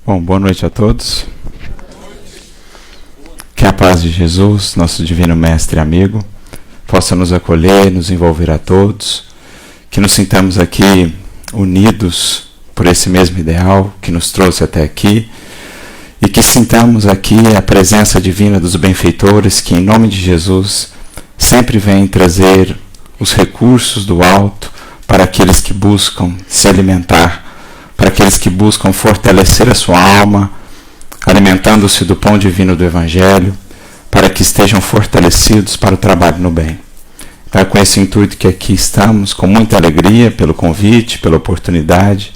Bom, boa noite a todos. Que a paz de Jesus, nosso divino mestre e amigo, possa nos acolher, nos envolver a todos, que nos sintamos aqui unidos por esse mesmo ideal que nos trouxe até aqui e que sintamos aqui a presença divina dos benfeitores que, em nome de Jesus, sempre vêm trazer os recursos do alto para aqueles que buscam se alimentar, para aqueles que buscam fortalecer a sua alma, alimentando-se do pão divino do Evangelho, para que estejam fortalecidos para o trabalho no bem. Então é com esse intuito que aqui estamos, com muita alegria pelo convite, pela oportunidade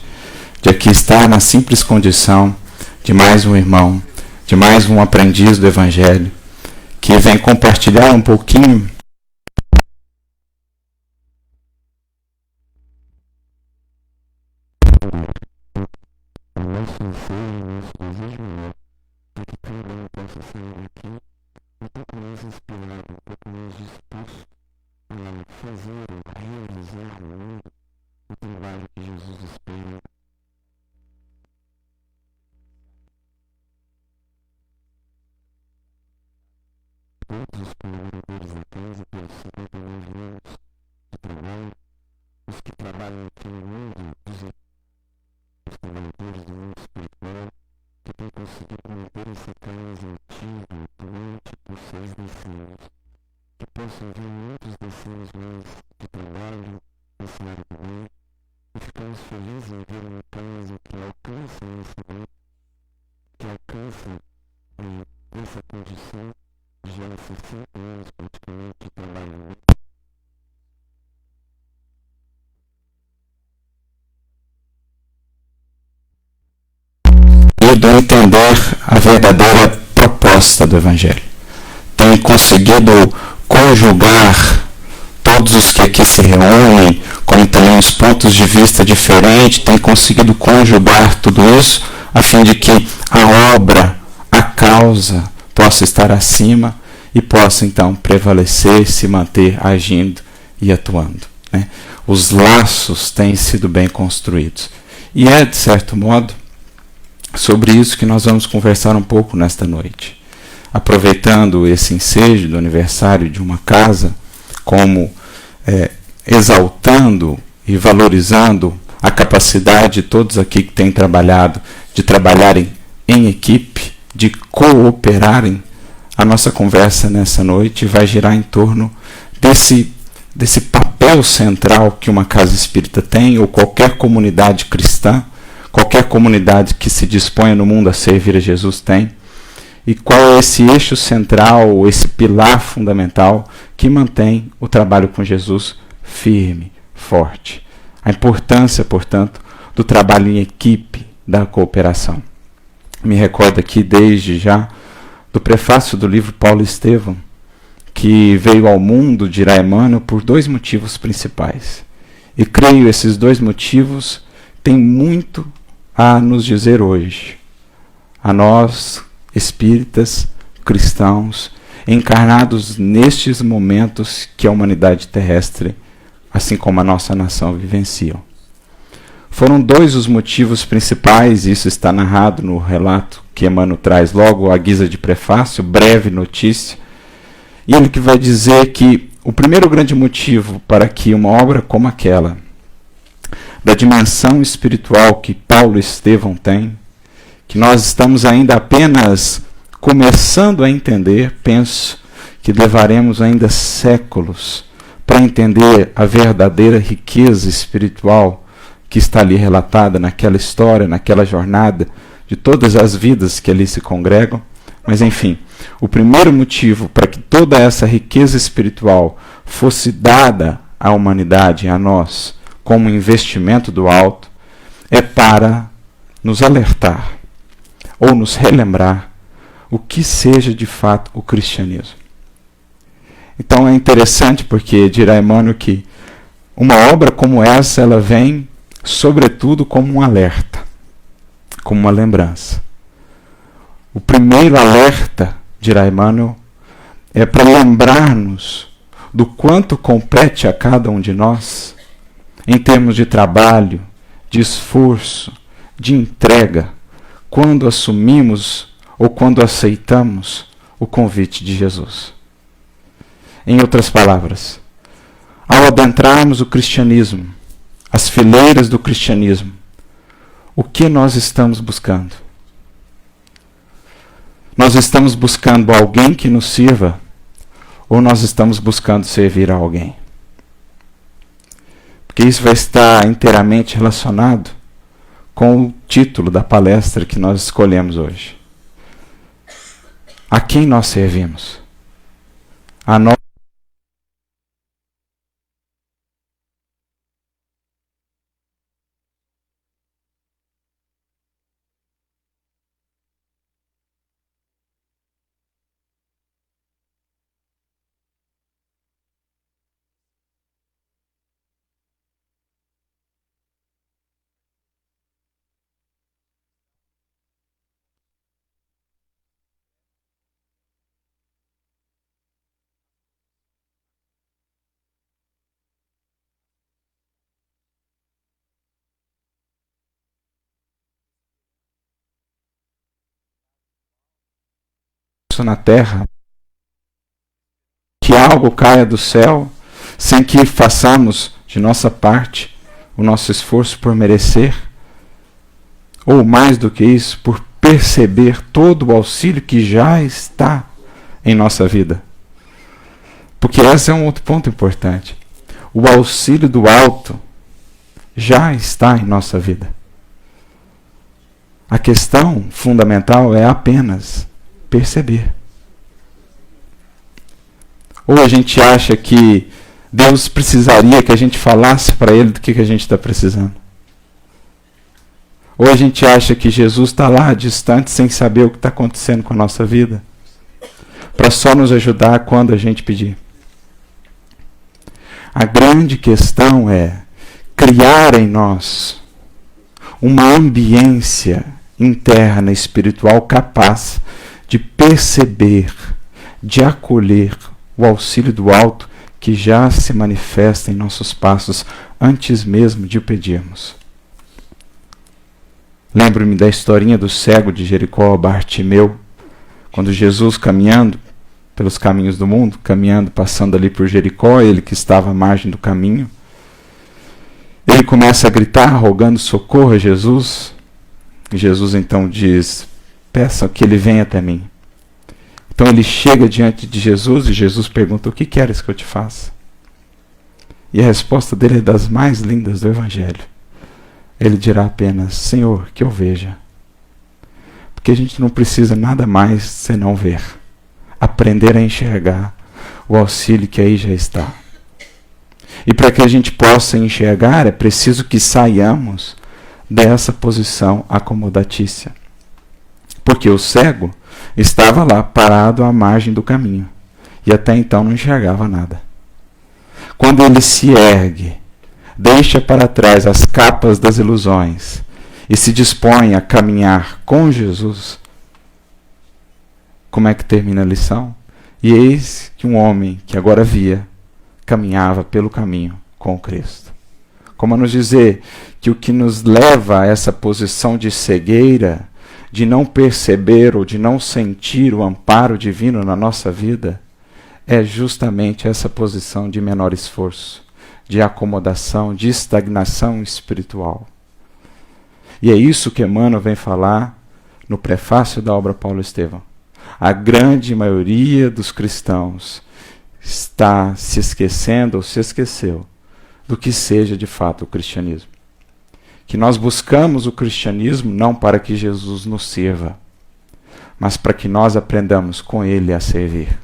de aqui estar na simples condição de mais um irmão, de mais um aprendiz do Evangelho, que vem compartilhar um pouquinho todos os colaboradores da casa, pelos 59 anos de trabalho, os que trabalham aqui no mundo, os trabalhadores do mundo espiritual, que têm conseguido manter essa casa ativa durante por 6 decênios, que possam vir muitos decênios mais de trabalho nessa área do bem, e ficamos felizes em ver uma casa que alcança essa meta, que alcança essa condição já há 60 anos praticamente de trabalho. E do entender a verdadeira proposta do Evangelho. Tem conseguido conjugar todos os que aqui se reúnem, como também os pontos de vista diferentes, tem conseguido conjugar tudo isso a fim de que a obra, a causa, possa estar acima e possa então prevalecer, se manter agindo e atuando, né? Os laços têm sido bem construídos. E é, de certo modo, sobre isso que nós vamos conversar um pouco nesta noite. Aproveitando esse ensejo do aniversário de uma casa, como exaltando e valorizando a capacidade de todos aqui que têm trabalhado, de trabalharem em equipe, de cooperarem, a nossa conversa nessa noite vai girar em torno desse papel central que uma casa espírita tem, ou qualquer comunidade cristã, qualquer comunidade que se disponha no mundo a servir a Jesus tem, e qual é esse eixo central, esse pilar fundamental que mantém o trabalho com Jesus firme, forte. A importância, portanto, do trabalho em equipe, da cooperação. Me recordo aqui desde já do prefácio do livro Paulo Estevão, que veio ao mundo, dirá Emmanuel, por 2 motivos principais. E creio esses 2 motivos têm muito a nos dizer hoje, a nós, espíritas, cristãos, encarnados nestes momentos que a humanidade terrestre, assim como a nossa nação, vivenciam. Foram 2 os motivos principais, isso está narrado no relato que Emmanuel traz logo à guisa de prefácio, breve notícia, e ele que vai dizer que o primeiro grande motivo para que uma obra como aquela, da dimensão espiritual que Paulo Estevão tem, que nós estamos ainda apenas começando a entender, penso que levaremos ainda séculos para entender a verdadeira riqueza espiritual que está ali relatada naquela história, naquela jornada, de todas as vidas que ali se congregam. Mas, enfim, o primeiro motivo para que toda essa riqueza espiritual fosse dada à humanidade, a nós, como investimento do alto, é para nos alertar, ou nos relembrar, o que seja de fato o cristianismo. Então é interessante porque dirá Emmanuel que uma obra como essa, ela vem sobretudo como um alerta, como uma lembrança. O primeiro alerta, dirá Emmanuel, é para lembrar-nos do quanto compete a cada um de nós, em termos de trabalho, de esforço, de entrega, quando assumimos ou quando aceitamos o convite de Jesus. Em outras palavras, ao adentrarmos o cristianismo, as fileiras do cristianismo, o que nós estamos buscando? Nós estamos buscando alguém que nos sirva ou nós estamos buscando servir a alguém? Porque isso vai estar inteiramente relacionado com o título da palestra que nós escolhemos hoje. A quem nós servimos? A nós na terra, que algo caia do céu, sem que façamos de nossa parte o nosso esforço por merecer, ou mais do que isso, por perceber todo o auxílio que já está em nossa vida. Porque esse é um outro ponto importante. O auxílio do alto já está em nossa vida. A questão fundamental é apenas perceber. Ou a gente acha que Deus precisaria que a gente falasse para Ele do que a gente está precisando. Ou a gente acha que Jesus está lá distante sem saber o que está acontecendo com a nossa vida, para só nos ajudar quando a gente pedir. A grande questão é criar em nós uma ambiência interna, espiritual, capaz de perceber, de acolher o auxílio do alto que já se manifesta em nossos passos antes mesmo de o pedirmos. Lembro-me da historinha do cego de Jericó, Bartimeu, quando Jesus caminhando pelos caminhos do mundo, caminhando, passando ali por Jericó, ele que estava à margem do caminho, ele começa a gritar, rogando socorro a Jesus. Jesus então diz: peça que ele venha até mim. Então ele chega diante de Jesus e Jesus pergunta: o que queres que eu te faça? E a resposta dele é das mais lindas do Evangelho. Ele dirá apenas: Senhor, que eu veja. Porque a gente não precisa nada mais senão ver. Aprender a enxergar o auxílio que aí já está. E para que a gente possa enxergar, é preciso que saiamos dessa posição acomodatícia. Porque o cego estava lá parado à margem do caminho e até então não enxergava nada. Quando ele se ergue, deixa para trás as capas das ilusões e se dispõe a caminhar com Jesus, como é que termina a lição? E eis que um homem que agora via, caminhava pelo caminho com Cristo. Como a nos dizer que o que nos leva a essa posição de cegueira, de não perceber ou de não sentir o amparo divino na nossa vida, é justamente essa posição de menor esforço, de acomodação, de estagnação espiritual. E é isso que Emmanuel vem falar no prefácio da obra Paulo Estevão. A grande maioria dos cristãos está se esquecendo ou se esqueceu do que seja de fato o cristianismo. Que nós buscamos o cristianismo não para que Jesus nos sirva, mas para que nós aprendamos com Ele a servir.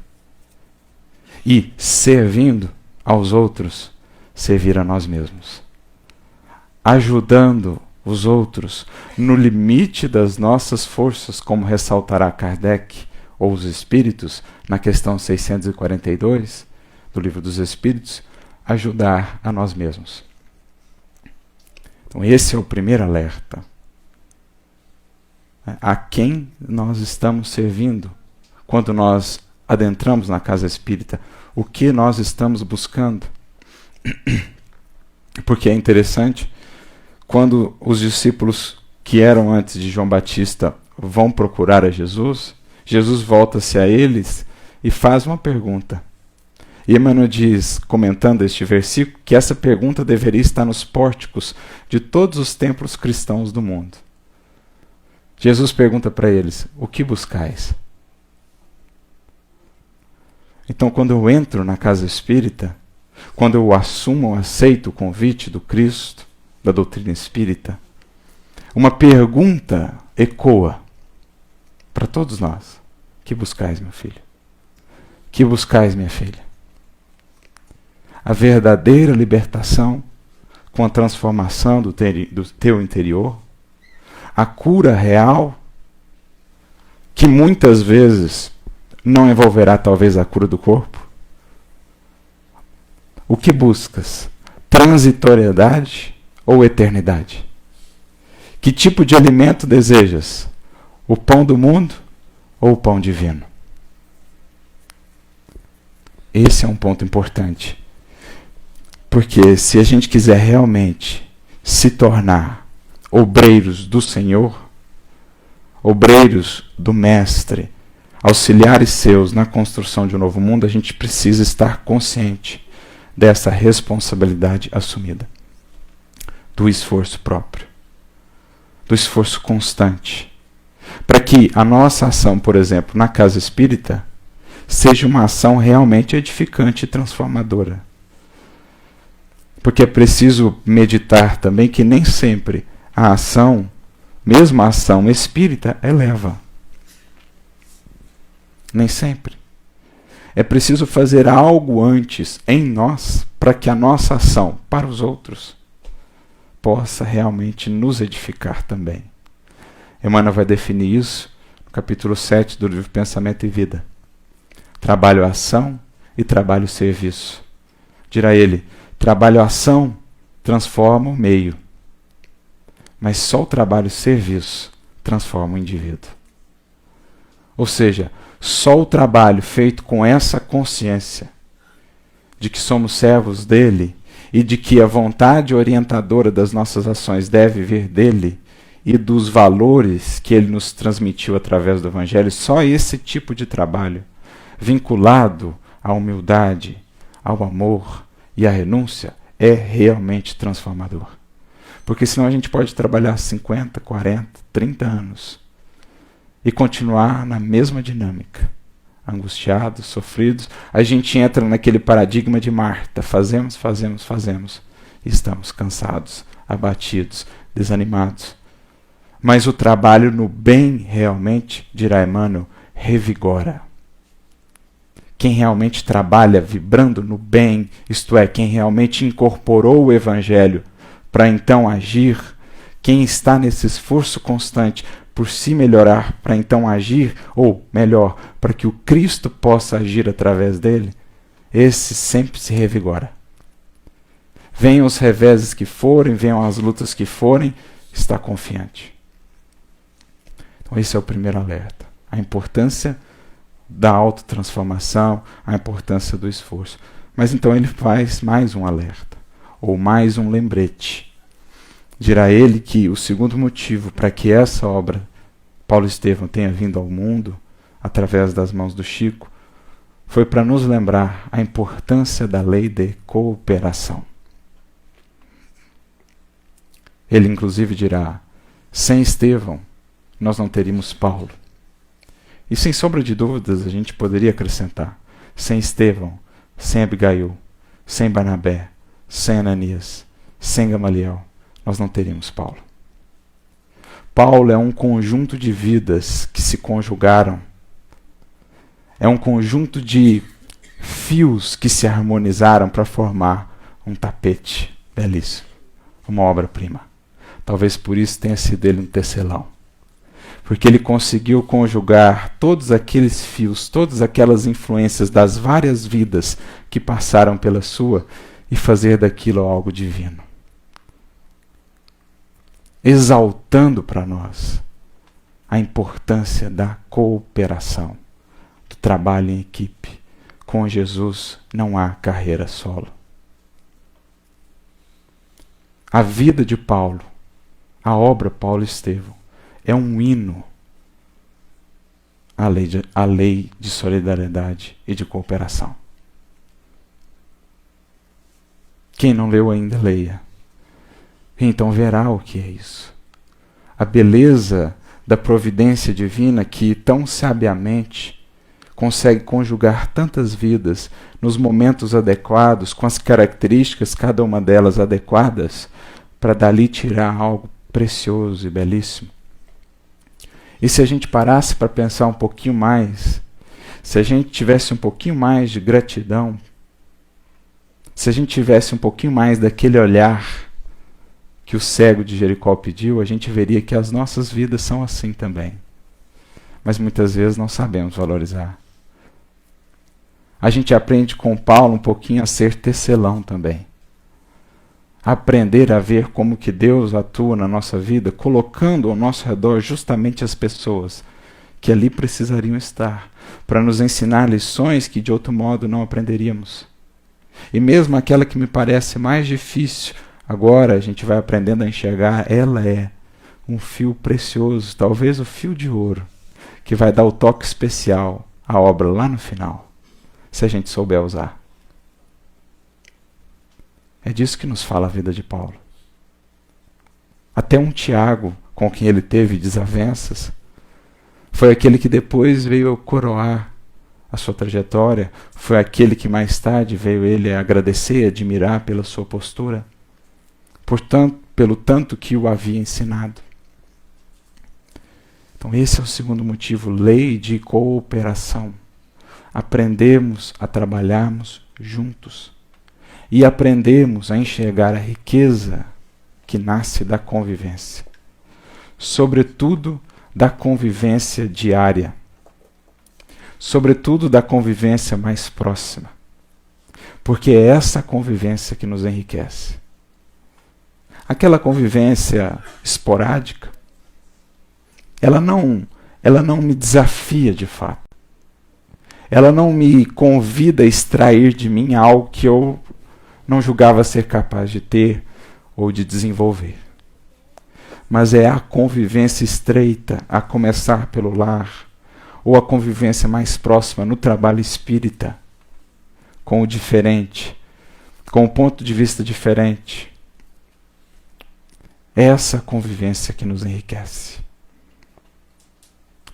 E, servindo aos outros, servir a nós mesmos. Ajudando os outros no limite das nossas forças, como ressaltará Kardec ou os Espíritos, na questão 642 do Livro dos Espíritos, ajudar a nós mesmos. Então esse é o primeiro alerta. A quem nós estamos servindo quando nós adentramos na casa espírita? O que nós estamos buscando? Porque é interessante, quando os discípulos que eram antes de João Batista vão procurar a Jesus, Jesus volta-se a eles e faz uma pergunta. E Emmanuel diz, comentando este versículo, que essa pergunta deveria estar nos pórticos de todos os templos cristãos do mundo. Jesus pergunta para eles: o que buscais? Então, quando eu entro na casa espírita, quando eu assumo, aceito o convite do Cristo, da doutrina espírita, uma pergunta ecoa para todos nós: que buscais, meu filho? Que buscais, minha filha? A verdadeira libertação com a transformação do teu interior, a cura real, que muitas vezes não envolverá talvez a cura do corpo. O que buscas? Transitoriedade ou eternidade? Que tipo de alimento desejas? O pão do mundo ou o pão divino? Esse é um ponto importante. Porque se a gente quiser realmente se tornar obreiros do Senhor, obreiros do Mestre, auxiliares seus na construção de um novo mundo, a gente precisa estar consciente dessa responsabilidade assumida, do esforço próprio, do esforço constante, para que a nossa ação, por exemplo, na casa espírita, seja uma ação realmente edificante e transformadora. Porque é preciso meditar também que nem sempre a ação, mesmo a ação espírita, eleva. Nem sempre. É preciso fazer algo antes em nós para que a nossa ação para os outros possa realmente nos edificar também. Emmanuel vai definir isso no capítulo 7 do livro Pensamento e Vida. Trabalho-ação e trabalho-serviço. Dirá ele: trabalho-ação transforma o meio, mas só o trabalho-serviço transforma o indivíduo. Ou seja, só o trabalho feito com essa consciência de que somos servos dele e de que a vontade orientadora das nossas ações deve vir dele e dos valores que ele nos transmitiu através do Evangelho, só esse tipo de trabalho, vinculado à humildade, ao amor e à renúncia, é realmente transformador. Porque senão a gente pode trabalhar 50, 40, 30 anos e continuar na mesma dinâmica, angustiados, sofridos. A gente entra naquele paradigma de Marta: fazemos, fazemos, fazemos, e estamos cansados, abatidos, desanimados. Mas o trabalho no bem realmente, dirá Emmanuel, revigora. Quem realmente trabalha vibrando no bem, isto é, quem realmente incorporou o Evangelho para então agir, quem está nesse esforço constante por se melhorar para então agir, ou melhor, para que o Cristo possa agir através dele, esse sempre se revigora. Venham os reveses que forem, venham as lutas que forem, está confiante. Então esse é o primeiro alerta. A importância da autotransformação, a importância do esforço. Mas então ele faz mais um alerta, ou mais um lembrete. Dirá ele que o segundo motivo para que essa obra, Paulo Estevão, tenha vindo ao mundo, através das mãos do Chico, foi para nos lembrar a importância da lei de cooperação. Ele inclusive dirá: sem Estevão, nós não teríamos Paulo. E sem sombra de dúvidas a gente poderia acrescentar: sem Estevão, sem Abigail, sem Barnabé, sem Ananias, sem Gamaliel, nós não teríamos Paulo. Paulo é um conjunto de vidas que se conjugaram. É um conjunto de fios que se harmonizaram para formar um tapete belíssimo, uma obra-prima. Talvez por isso tenha sido ele um tecelão. Porque ele conseguiu conjugar todos aqueles fios, todas aquelas influências das várias vidas que passaram pela sua e fazer daquilo algo divino. Exaltando para nós a importância da cooperação, do trabalho em equipe. Com Jesus não há carreira solo. A vida de Paulo, a obra Paulo Estevão, é um hino a lei de solidariedade e de cooperação. Quem não leu ainda, leia. E então verá o que é isso. A beleza da providência divina que tão sabiamente consegue conjugar tantas vidas nos momentos adequados, com as características, cada uma delas adequadas, para dali tirar algo precioso e belíssimo. E se a gente parasse para pensar um pouquinho mais, se a gente tivesse um pouquinho mais de gratidão, se a gente tivesse um pouquinho mais daquele olhar que o cego de Jericó pediu, a gente veria que as nossas vidas são assim também. Mas muitas vezes não sabemos valorizar. A gente aprende com Paulo um pouquinho a ser tecelão também. Aprender a ver como que Deus atua na nossa vida, colocando ao nosso redor justamente as pessoas que ali precisariam estar, para nos ensinar lições que de outro modo não aprenderíamos. E mesmo aquela que me parece mais difícil, agora a gente vai aprendendo a enxergar, ela é um fio precioso, talvez o fio de ouro, que vai dar o toque especial à obra lá no final, se a gente souber usar. É disso que nos fala a vida de Paulo. Até um Tiago, com quem ele teve desavenças, foi aquele que depois veio coroar a sua trajetória, foi aquele que mais tarde veio ele agradecer e admirar pela sua postura, pelo tanto que o havia ensinado. Então esse é o segundo motivo, lei de cooperação. Aprendemos a trabalharmos juntos. E aprendemos a enxergar a riqueza que nasce da convivência. Sobretudo da convivência diária. Sobretudo da convivência mais próxima. Porque é essa convivência que nos enriquece. Aquela convivência esporádica, ela não me desafia de fato. Ela não me convida a extrair de mim algo que eu não julgava ser capaz de ter ou de desenvolver. Mas é a convivência estreita, a começar pelo lar, ou a convivência mais próxima no trabalho espírita, com o diferente, com o ponto de vista diferente. É essa convivência que nos enriquece.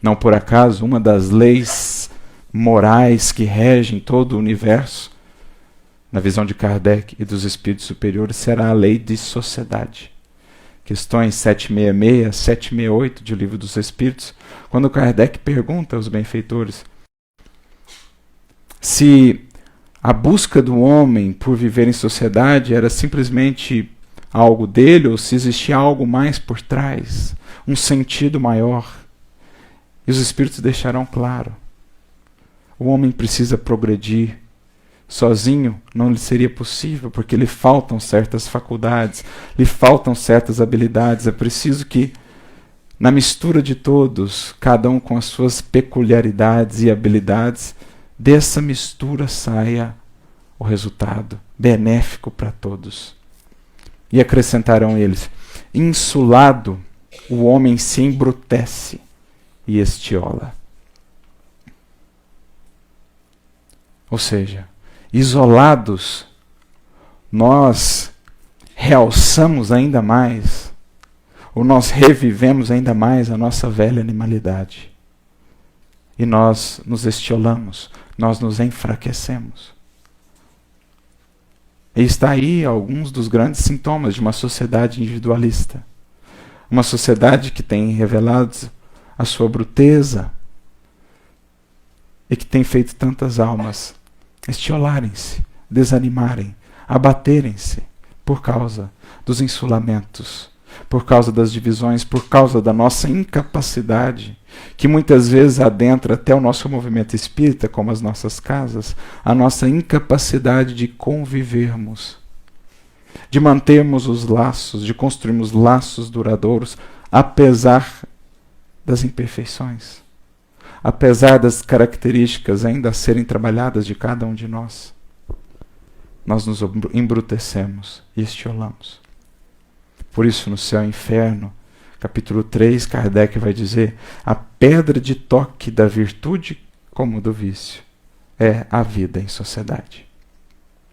Não por acaso, uma das leis morais que regem todo o universo, na visão de Kardec e dos espíritos superiores, será a lei de sociedade. Questões 766, 768 de O Livro dos Espíritos, quando Kardec pergunta aos benfeitores se a busca do homem por viver em sociedade era simplesmente algo dele ou se existia algo mais por trás, um sentido maior. E os espíritos deixarão claro: o homem precisa progredir. Sozinho não lhe seria possível, porque lhe faltam certas faculdades, lhe faltam certas habilidades. É preciso que, na mistura de todos, cada um com as suas peculiaridades e habilidades, dessa mistura saia o resultado benéfico para todos. E acrescentarão eles: insulado, o homem se embrutece e estiola. Ou seja, isolados, nós realçamos ainda mais, ou nós revivemos ainda mais a nossa velha animalidade. E nós nos estiolamos, nós nos enfraquecemos. E está aí alguns dos grandes sintomas de uma sociedade individualista. Uma sociedade que tem revelado a sua bruteza e que tem feito tantas almas estiolarem-se, desanimarem, abaterem-se por causa dos insulamentos, por causa das divisões, por causa da nossa incapacidade, que muitas vezes adentra até o nosso movimento espírita, como as nossas casas, a nossa incapacidade de convivermos, de mantermos os laços, de construirmos laços duradouros, apesar das imperfeições. Apesar das características ainda a serem trabalhadas de cada um de nós, nós nos embrutecemos e estiolamos. Por isso, no céu e inferno, capítulo 3, Kardec vai dizer: a pedra de toque da virtude como do vício é a vida em sociedade.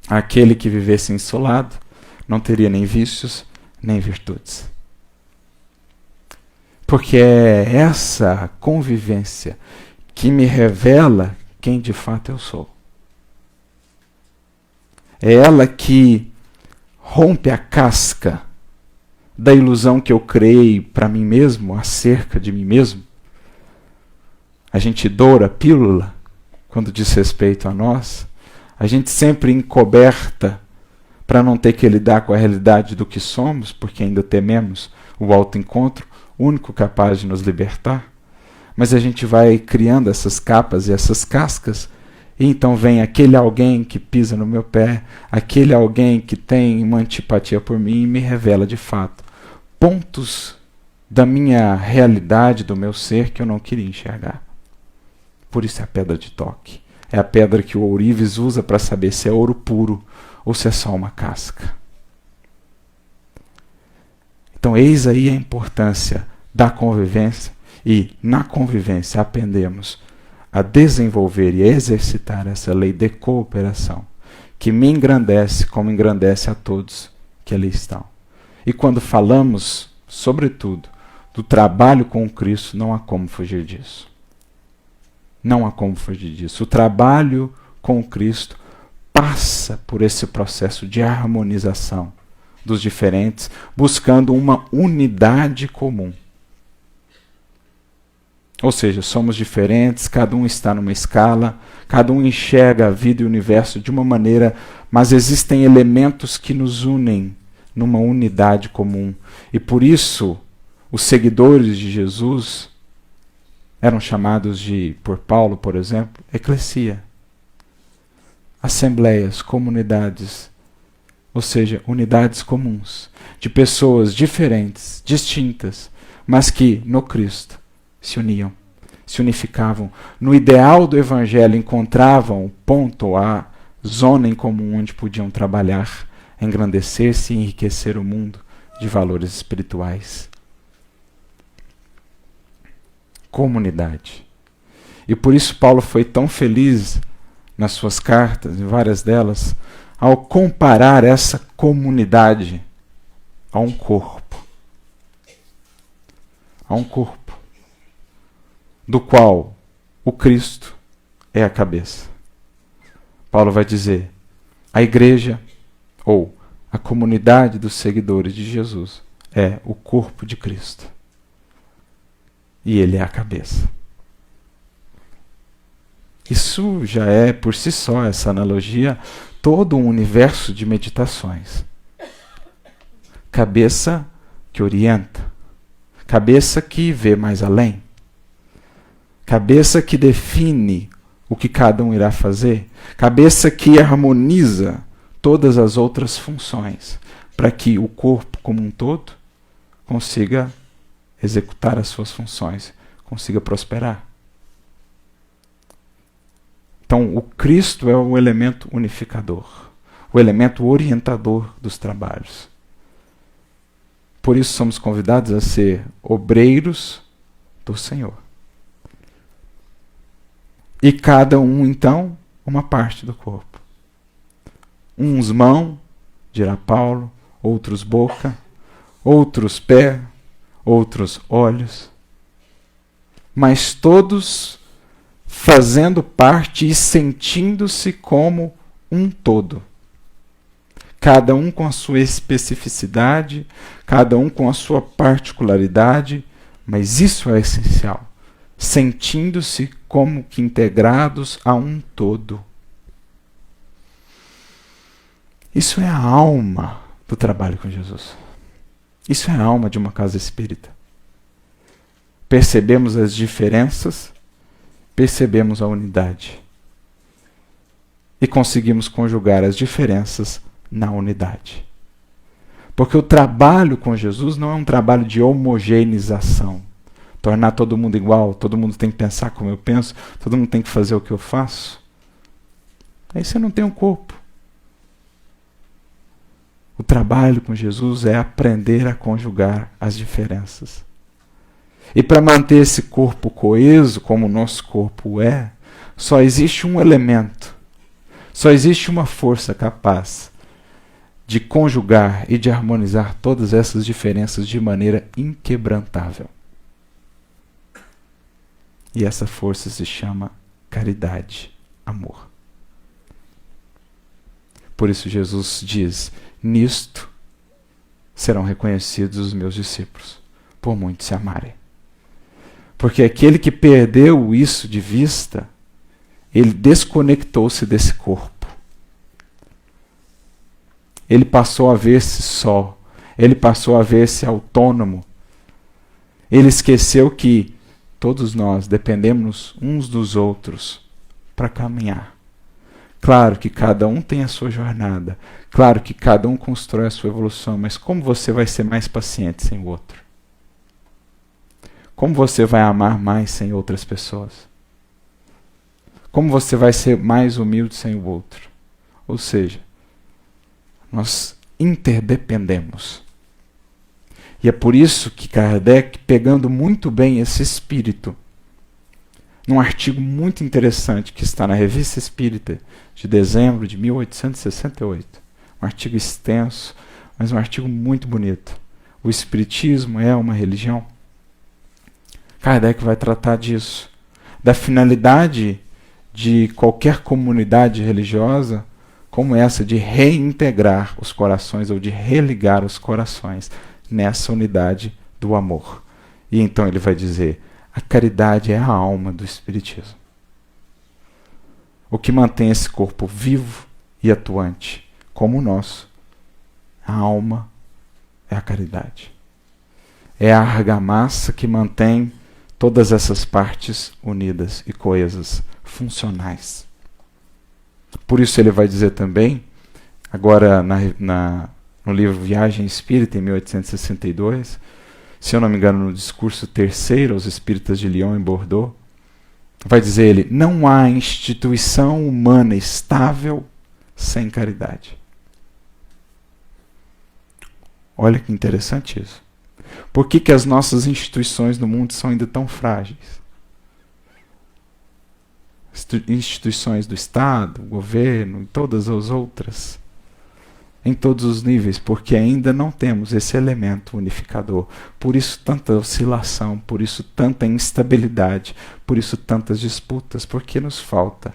Aquele que vivesse isolado não teria nem vícios, nem virtudes. Porque é essa convivência que me revela quem de fato eu sou. É ela que rompe a casca da ilusão que eu criei para mim mesmo, acerca de mim mesmo. A gente doura a pílula quando diz respeito a nós. A gente sempre encoberta para não ter que lidar com a realidade do que somos, porque ainda tememos o autoencontro, único capaz de nos libertar. Mas a gente vai criando essas capas e essas cascas, e então vem aquele alguém que pisa no meu pé, aquele alguém que tem uma antipatia por mim e me revela de fato pontos da minha realidade, do meu ser, que eu não queria enxergar. Por isso é a pedra de toque. É a pedra que o ourives usa para saber se é ouro puro ou se é só uma casca. Então eis aí a importância da convivência, e na convivência aprendemos a desenvolver e a exercitar essa lei de cooperação, que me engrandece como engrandece a todos que ali estão. E quando falamos, sobretudo, do trabalho com o Cristo, não há como fugir disso. Não há como fugir disso. O trabalho com o Cristo passa por esse processo de harmonização dos diferentes, buscando uma unidade comum. Ou seja, somos diferentes, cada um está numa escala, cada um enxerga a vida e o universo de uma maneira, mas existem elementos que nos unem numa unidade comum. E por isso, os seguidores de Jesus eram chamados por Paulo, por exemplo, eclesia. Assembleias, comunidades, ou seja, unidades comuns, de pessoas diferentes, distintas, mas que no Cristo se uniam, se unificavam. No ideal do Evangelho encontravam o ponto, a zona em comum onde podiam trabalhar, engrandecer-se e enriquecer o mundo de valores espirituais. Comunidade. E por isso Paulo foi tão feliz nas suas cartas, em várias delas, ao comparar essa comunidade a um corpo. A um corpo, do qual o Cristo é a cabeça. Paulo vai dizer, a igreja, ou a comunidade dos seguidores de Jesus, é o corpo de Cristo. E ele é a cabeça. Isso já é, por si só, essa analogia, todo um universo de meditações. Cabeça que orienta. Cabeça que vê mais além. Cabeça que define o que cada um irá fazer. Cabeça que harmoniza todas as outras funções, para que o corpo como um todo consiga executar as suas funções, consiga prosperar. Então, o Cristo é o elemento unificador, o elemento orientador dos trabalhos. Por isso somos convidados a ser obreiros do Senhor. E cada um, então, uma parte do corpo. Uns mão, dirá Paulo, outros boca, outros pé, outros olhos, mas todos fazendo parte e sentindo-se como um todo. Cada um com a sua especificidade, cada um com a sua particularidade, mas isso é essencial, sentindo-se como que integrados a um todo. Isso é a alma do trabalho com Jesus. Isso é a alma de uma casa espírita. Percebemos as diferenças, percebemos a unidade. E conseguimos conjugar as diferenças na unidade. Porque o trabalho com Jesus não é um trabalho de homogeneização. Tornar todo mundo igual, todo mundo tem que pensar como eu penso, todo mundo tem que fazer o que eu faço. Aí você não tem um corpo. O trabalho com Jesus é aprender a conjugar as diferenças E para manter esse corpo coeso, como o nosso corpo é, só existe um elemento, só existe uma força capaz de conjugar e de harmonizar todas essas diferenças de maneira inquebrantável. E essa força se chama caridade, amor. Por isso Jesus diz: nisto serão reconhecidos os meus discípulos, por muito se amarem. Porque aquele que perdeu isso de vista, ele desconectou-se desse corpo. Ele passou a ver-se só. Ele passou a ver-se autônomo. Ele esqueceu que todos nós dependemos uns dos outros para caminhar. Claro que cada um tem a sua jornada. Claro que cada um constrói a sua evolução. Mas como você vai ser mais paciente sem o outro? Como você vai amar mais sem outras pessoas? Como você vai ser mais humilde sem o outro? Ou seja, nós interdependemos. E é por isso que Kardec, pegando muito bem esse espírito, num artigo muito interessante que está na Revista Espírita, de dezembro de 1868, um artigo extenso, mas um artigo muito bonito. O Espiritismo é uma religião? Kardec vai tratar disso, da finalidade de qualquer comunidade religiosa, como essa de reintegrar os corações ou de religar os corações nessa unidade do amor. E então ele vai dizer: a caridade é a alma do Espiritismo. O que mantém esse corpo vivo e atuante, como o nosso, a alma é a caridade. É a argamassa que mantém todas essas partes unidas e coesas, funcionais. Por isso ele vai dizer também, agora no livro Viagem Espírita, em 1862, se eu não me engano, no discurso terceiro aos espíritas de Lyon, em Bordeaux, vai dizer ele: não há instituição humana estável sem caridade. Olha que interessante isso. Por que as nossas instituições no mundo são ainda tão frágeis? Instituições do Estado, governo e todas as outras, em todos os níveis, porque ainda não temos esse elemento unificador. Por isso tanta oscilação, por isso tanta instabilidade, por isso tantas disputas, porque nos falta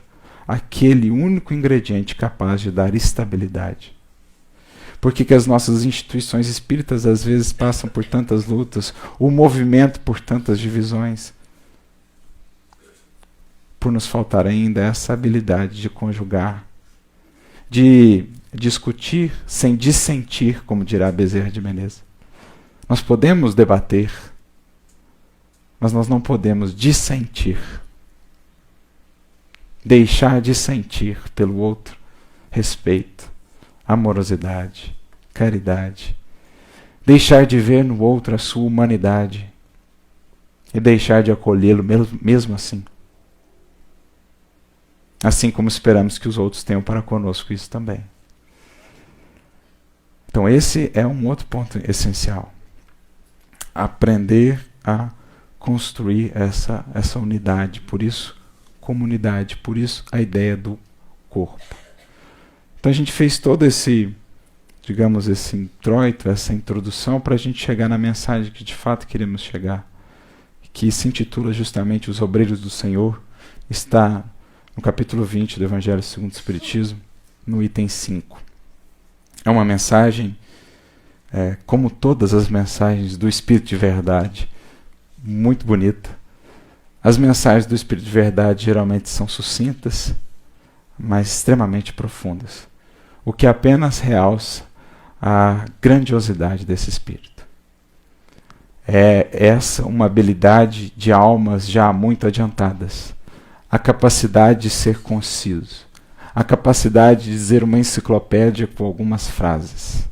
aquele único ingrediente capaz de dar estabilidade. Por que as nossas instituições espíritas às vezes passam por tantas lutas, o movimento por tantas divisões? Por nos faltar ainda essa habilidade de conjugar, de discutir sem dissentir, como dirá Bezerra de Menezes. Nós podemos debater, mas nós não podemos dissentir. Deixar de sentir pelo outro respeito, amorosidade, caridade. Deixar de ver no outro a sua humanidade e deixar de acolhê-lo mesmo assim. Assim como esperamos que os outros tenham para conosco isso também. Então esse é um outro ponto essencial. Aprender a construir essa unidade. Por isso, comunidade. Por isso, a ideia do corpo. Então a gente fez todo esse, digamos, esse introito, essa introdução, para a gente chegar na mensagem que de fato queremos chegar. Que se intitula justamente Os Obreiros do Senhor. Está no capítulo 20 do Evangelho segundo o Espiritismo, no item 5. É uma mensagem, como todas as mensagens do Espírito de Verdade, muito bonita. As mensagens do Espírito de Verdade geralmente são sucintas, mas extremamente profundas, o que apenas realça a grandiosidade desse Espírito. É essa uma habilidade de almas já muito adiantadas, a capacidade de ser conciso, a capacidade de dizer uma enciclopédia com algumas frases.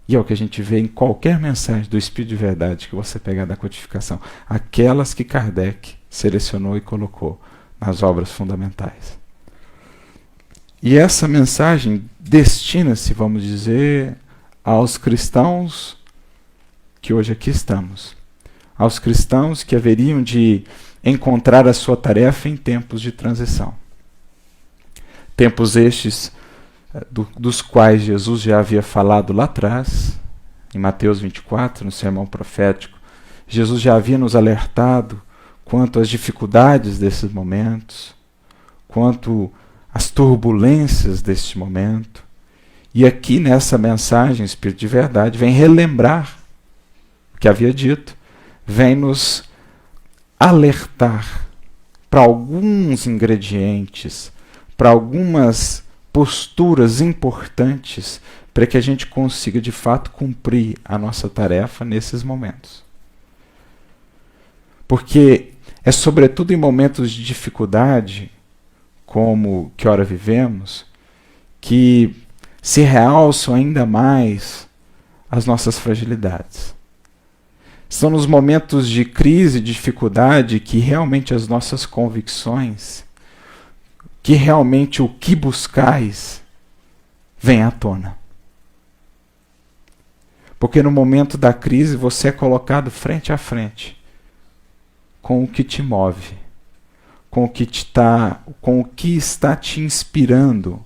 E é o que a gente vê em qualquer mensagem do Espírito de Verdade que você pegar da codificação, aquelas que Kardec selecionou e colocou nas obras fundamentais. E essa mensagem destina-se, vamos dizer, aos cristãos que hoje aqui estamos, aos cristãos que haveriam de encontrar a sua tarefa em tempos de transição. Tempos estes dos quais Jesus já havia falado lá atrás, em Mateus 24, no sermão profético. Jesus já havia nos alertado quanto às dificuldades desses momentos, quanto às turbulências deste momento. E aqui nessa mensagem, Espírito de Verdade vem relembrar o que havia dito, vem nos alertar para alguns ingredientes, para algumas posturas importantes para que a gente consiga de fato cumprir a nossa tarefa nesses momentos. Porque é sobretudo em momentos de dificuldade, como que ora vivemos, que se realçam ainda mais as nossas fragilidades. São nos momentos de crise, de dificuldade, que realmente as nossas convicções, que realmente o que buscais, vem à tona. Porque no momento da crise você é colocado frente a frente com o que te move, com o que está te inspirando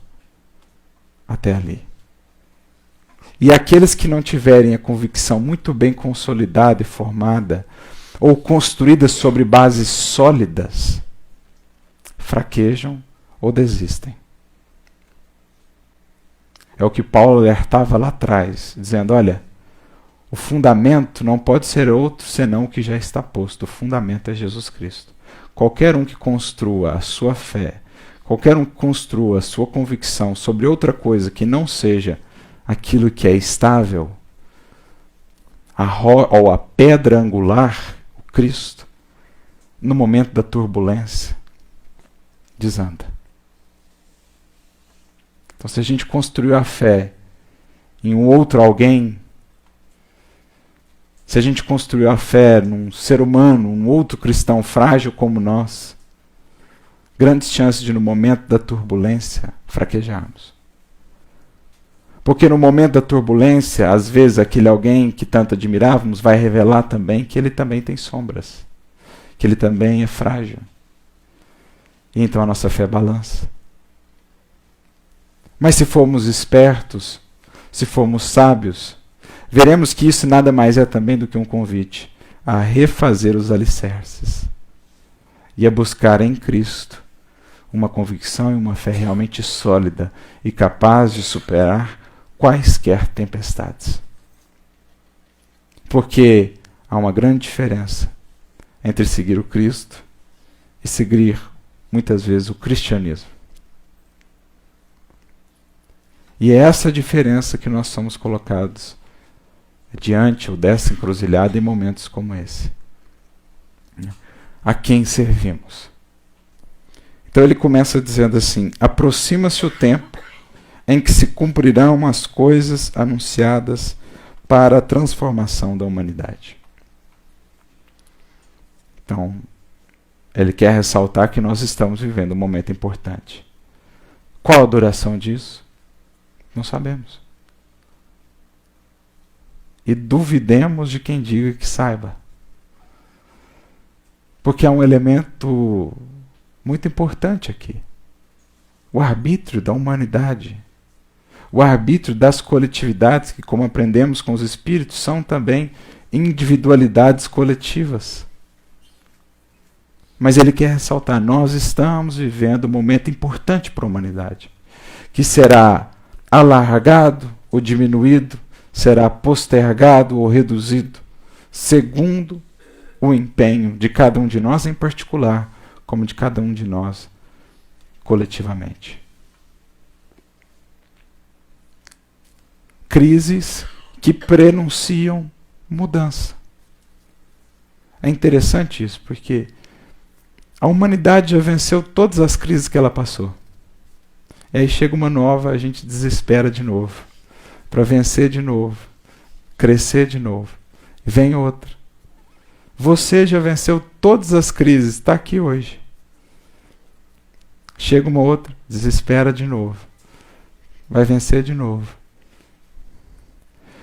até ali. E aqueles que não tiverem a convicção muito bem consolidada e formada, ou construída sobre bases sólidas, fraquejam ou desistem. É o que Paulo alertava lá atrás, dizendo, olha, o fundamento não pode ser outro senão o que já está posto. O fundamento é Jesus Cristo. Qualquer um que construa a sua fé, qualquer um que construa a sua convicção sobre outra coisa que não seja aquilo que é estável, ou a pedra angular, o Cristo, no momento da turbulência, desanda. Então, se a gente construiu a fé em um outro alguém, se a gente construiu a fé num ser humano, um outro cristão frágil como nós, grandes chances de, no momento da turbulência, fraquejarmos. Porque no momento da turbulência, às vezes aquele alguém que tanto admirávamos vai revelar também que ele também tem sombras, que ele também é frágil. E então a nossa fé balança. Mas se formos espertos, se formos sábios, veremos que isso nada mais é também do que um convite a refazer os alicerces e a buscar em Cristo uma convicção e uma fé realmente sólida e capaz de superar quaisquer tempestades. Porque há uma grande diferença entre seguir o Cristo e seguir, muitas vezes, o cristianismo. E é essa diferença que nós somos colocados diante ou dessa encruzilhada em momentos como esse. A quem servimos? Então ele começa dizendo assim, aproxima-se o tempo em que se cumprirão as coisas anunciadas para a transformação da humanidade. Então, ele quer ressaltar que nós estamos vivendo um momento importante. Qual a duração disso? Não sabemos. E duvidemos de quem diga que saiba. Porque há um elemento muito importante aqui. O arbítrio da humanidade. O arbítrio das coletividades, que, como aprendemos com os espíritos, são também individualidades coletivas. Mas ele quer ressaltar, nós estamos vivendo um momento importante para a humanidade, que será alargado ou diminuído, será postergado ou reduzido, segundo o empenho de cada um de nós em particular, como de cada um de nós coletivamente. Crises que prenunciam mudança. É interessante isso, porque a humanidade já venceu todas as crises que ela passou. E aí chega uma nova, a gente desespera de novo, para vencer de novo, crescer de novo. Vem outra. Você já venceu todas as crises, está aqui hoje. Chega uma outra, desespera de novo. Vai vencer de novo.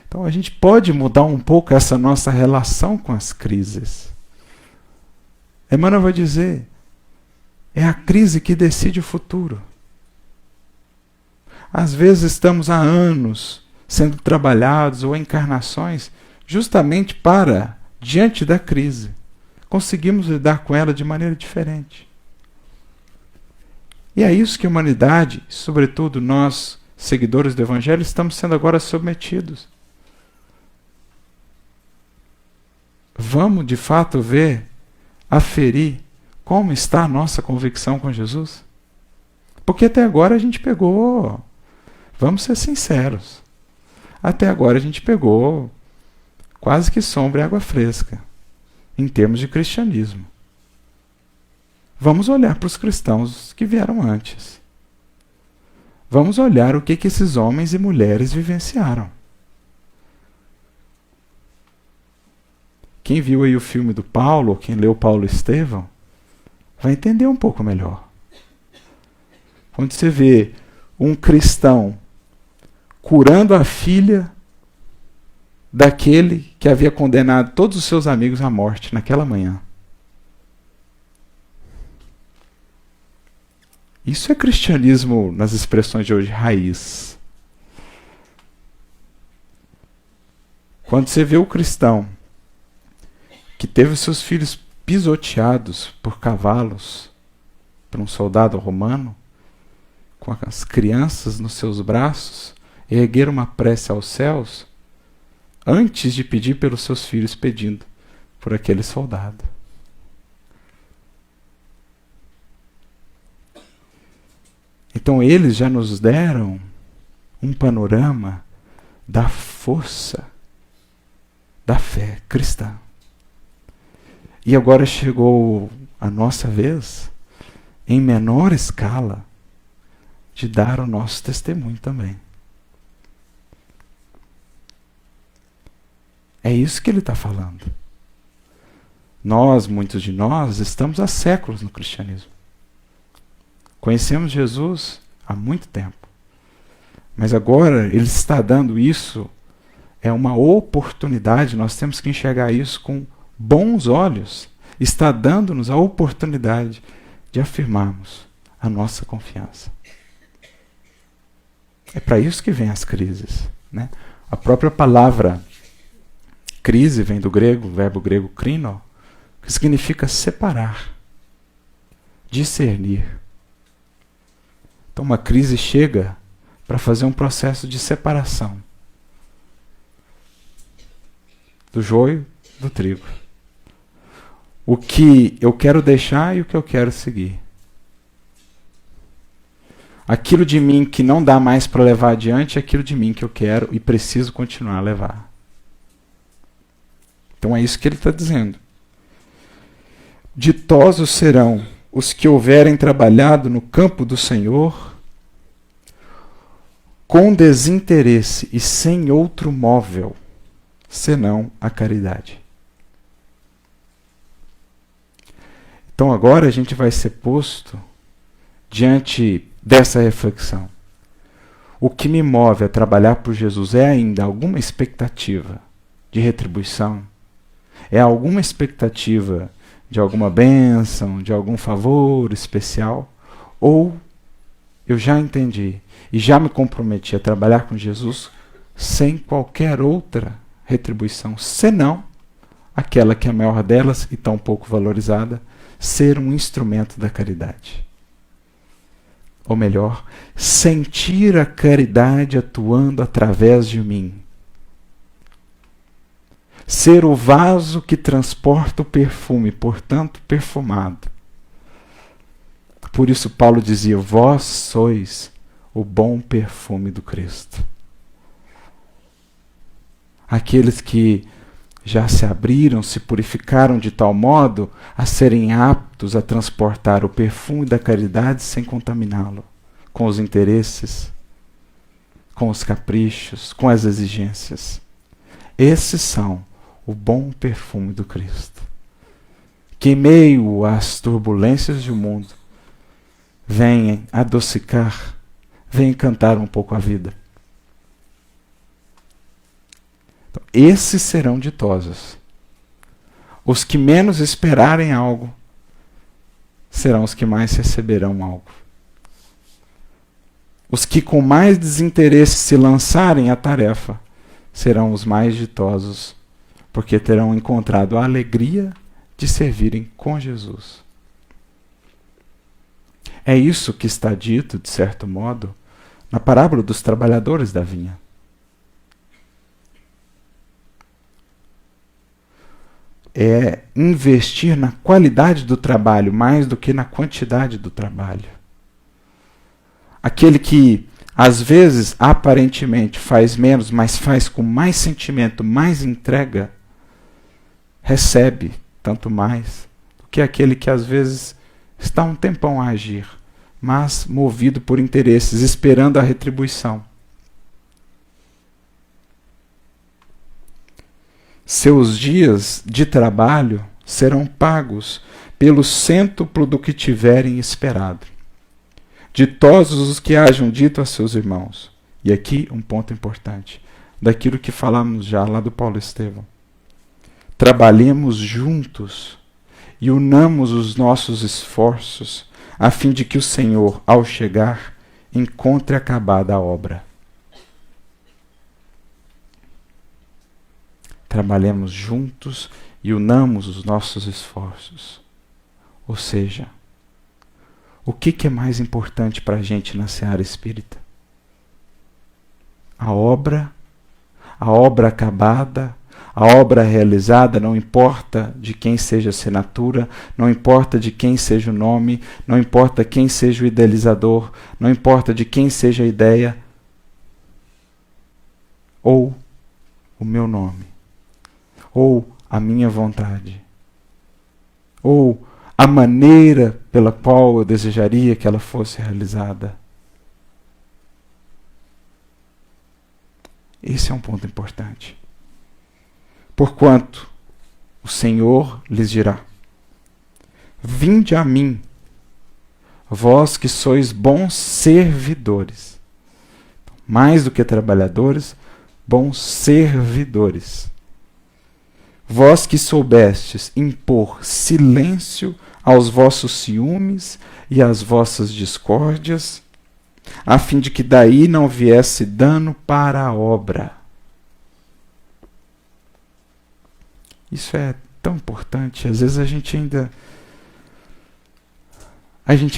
Então a gente pode mudar um pouco essa nossa relação com as crises. Emmanuel vai dizer, é a crise que decide o futuro. Às vezes estamos há anos sendo trabalhados ou encarnações justamente para, diante da crise, conseguimos lidar com ela de maneira diferente. E é isso que a humanidade, sobretudo nós, seguidores do Evangelho, estamos sendo agora submetidos. Vamos, de fato, aferir como está a nossa convicção com Jesus? Porque até agora a gente pegou, vamos ser sinceros, até agora a gente pegou quase que sombra e água fresca, em termos de cristianismo. Vamos olhar para os cristãos que vieram antes. Vamos olhar o que esses homens e mulheres vivenciaram. Quem viu aí o filme do Paulo, ou quem leu Paulo e Estevão, vai entender um pouco melhor. Quando você vê um cristão curando a filha daquele que havia condenado todos os seus amigos à morte naquela manhã. Isso é cristianismo nas expressões de hoje, raiz. Quando você vê o cristão que teve os seus filhos pisoteados por cavalos, por um soldado romano, com as crianças nos seus braços, erguer uma prece aos céus, antes de pedir pelos seus filhos, pedindo por aquele soldado. Então eles já nos deram um panorama da força da fé cristã. E agora chegou a nossa vez, em menor escala, de dar o nosso testemunho também. É isso que ele está falando. Muitos de nós, estamos há séculos no cristianismo. Conhecemos Jesus há muito tempo. Mas agora ele está dando isso, é uma oportunidade, nós temos que enxergar isso com bons olhos. Está dando-nos a oportunidade de afirmarmos a nossa confiança. É para isso que vêm as crises, né? A própria palavra crise vem do grego, o verbo grego krino, que significa separar, discernir. Então uma crise chega para fazer um processo de separação do joio do trigo. O que eu quero deixar e o que eu quero seguir. Aquilo de mim que não dá mais para levar adiante é aquilo de mim que eu quero e preciso continuar a levar. Então é isso que ele está dizendo. Ditosos serão os que houverem trabalhado no campo do Senhor com desinteresse e sem outro móvel, senão a caridade. Então agora a gente vai ser posto diante dessa reflexão. O que me move a trabalhar por Jesus é ainda alguma expectativa de retribuição? É alguma expectativa de alguma bênção, de algum favor especial? Ou eu já entendi e já me comprometi a trabalhar com Jesus sem qualquer outra retribuição, senão aquela que é a maior delas e tão pouco valorizada, ser um instrumento da caridade. Ou melhor, sentir a caridade atuando através de mim. Ser o vaso que transporta o perfume, portanto perfumado. Por isso Paulo dizia, vós sois o bom perfume do Cristo. Aqueles que já se abriram, se purificaram de tal modo a serem aptos a transportar o perfume da caridade sem contaminá-lo com os interesses, com os caprichos, com as exigências. Esses são o bom perfume do Cristo, que em meio às turbulências do mundo vem adocicar, vem cantar um pouco a vida. esses serão ditosos. Os que menos esperarem algo serão os que mais receberão algo. Os que com mais desinteresse se lançarem à tarefa serão os mais ditosos, porque terão encontrado a alegria de servirem com Jesus. É isso que está dito, de certo modo, na parábola dos trabalhadores da vinha. É investir na qualidade do trabalho mais do que na quantidade do trabalho. Aquele que, às vezes, aparentemente faz menos, mas faz com mais sentimento, mais entrega, recebe tanto mais do que aquele que, às vezes, está um tempão a agir, mas movido por interesses, esperando a retribuição. Seus dias de trabalho serão pagos pelo cêntuplo do que tiverem esperado. Ditosos os que hajam dito a seus irmãos. E aqui um ponto importante, daquilo que falamos já lá do Paulo Estevão. Trabalhemos juntos e unamos os nossos esforços, a fim de que o Senhor, ao chegar, encontre acabada a obra. Trabalhemos juntos e unamos os nossos esforços. Ou seja, o que é mais importante para a gente na seara espírita? A obra acabada, a obra realizada, não importa de quem seja a assinatura, não importa de quem seja o nome, não importa quem seja o idealizador, não importa de quem seja a ideia, ou o meu nome, ou a minha vontade, ou a maneira pela qual eu desejaria que ela fosse realizada. Esse é um ponto importante. Porquanto o Senhor lhes dirá: vinde a mim, vós que sois bons servidores. Mais do que trabalhadores, bons servidores. Vós que soubestes impor silêncio aos vossos ciúmes e às vossas discórdias, a fim de que daí não viesse dano para a obra. Isso é tão importante. Às vezes a gente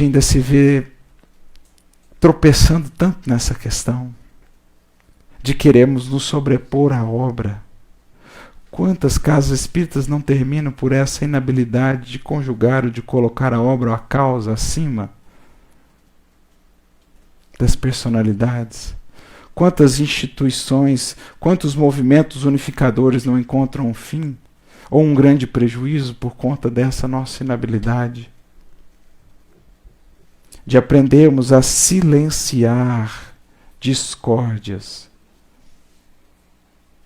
ainda se vê tropeçando tanto nessa questão de queremos nos sobrepor à obra. Quantas casas espíritas não terminam por essa inabilidade de conjugar ou de colocar a obra ou a causa acima das personalidades? Quantas instituições, quantos movimentos unificadores não encontram um fim ou um grande prejuízo por conta dessa nossa inabilidade de aprendermos a silenciar discórdias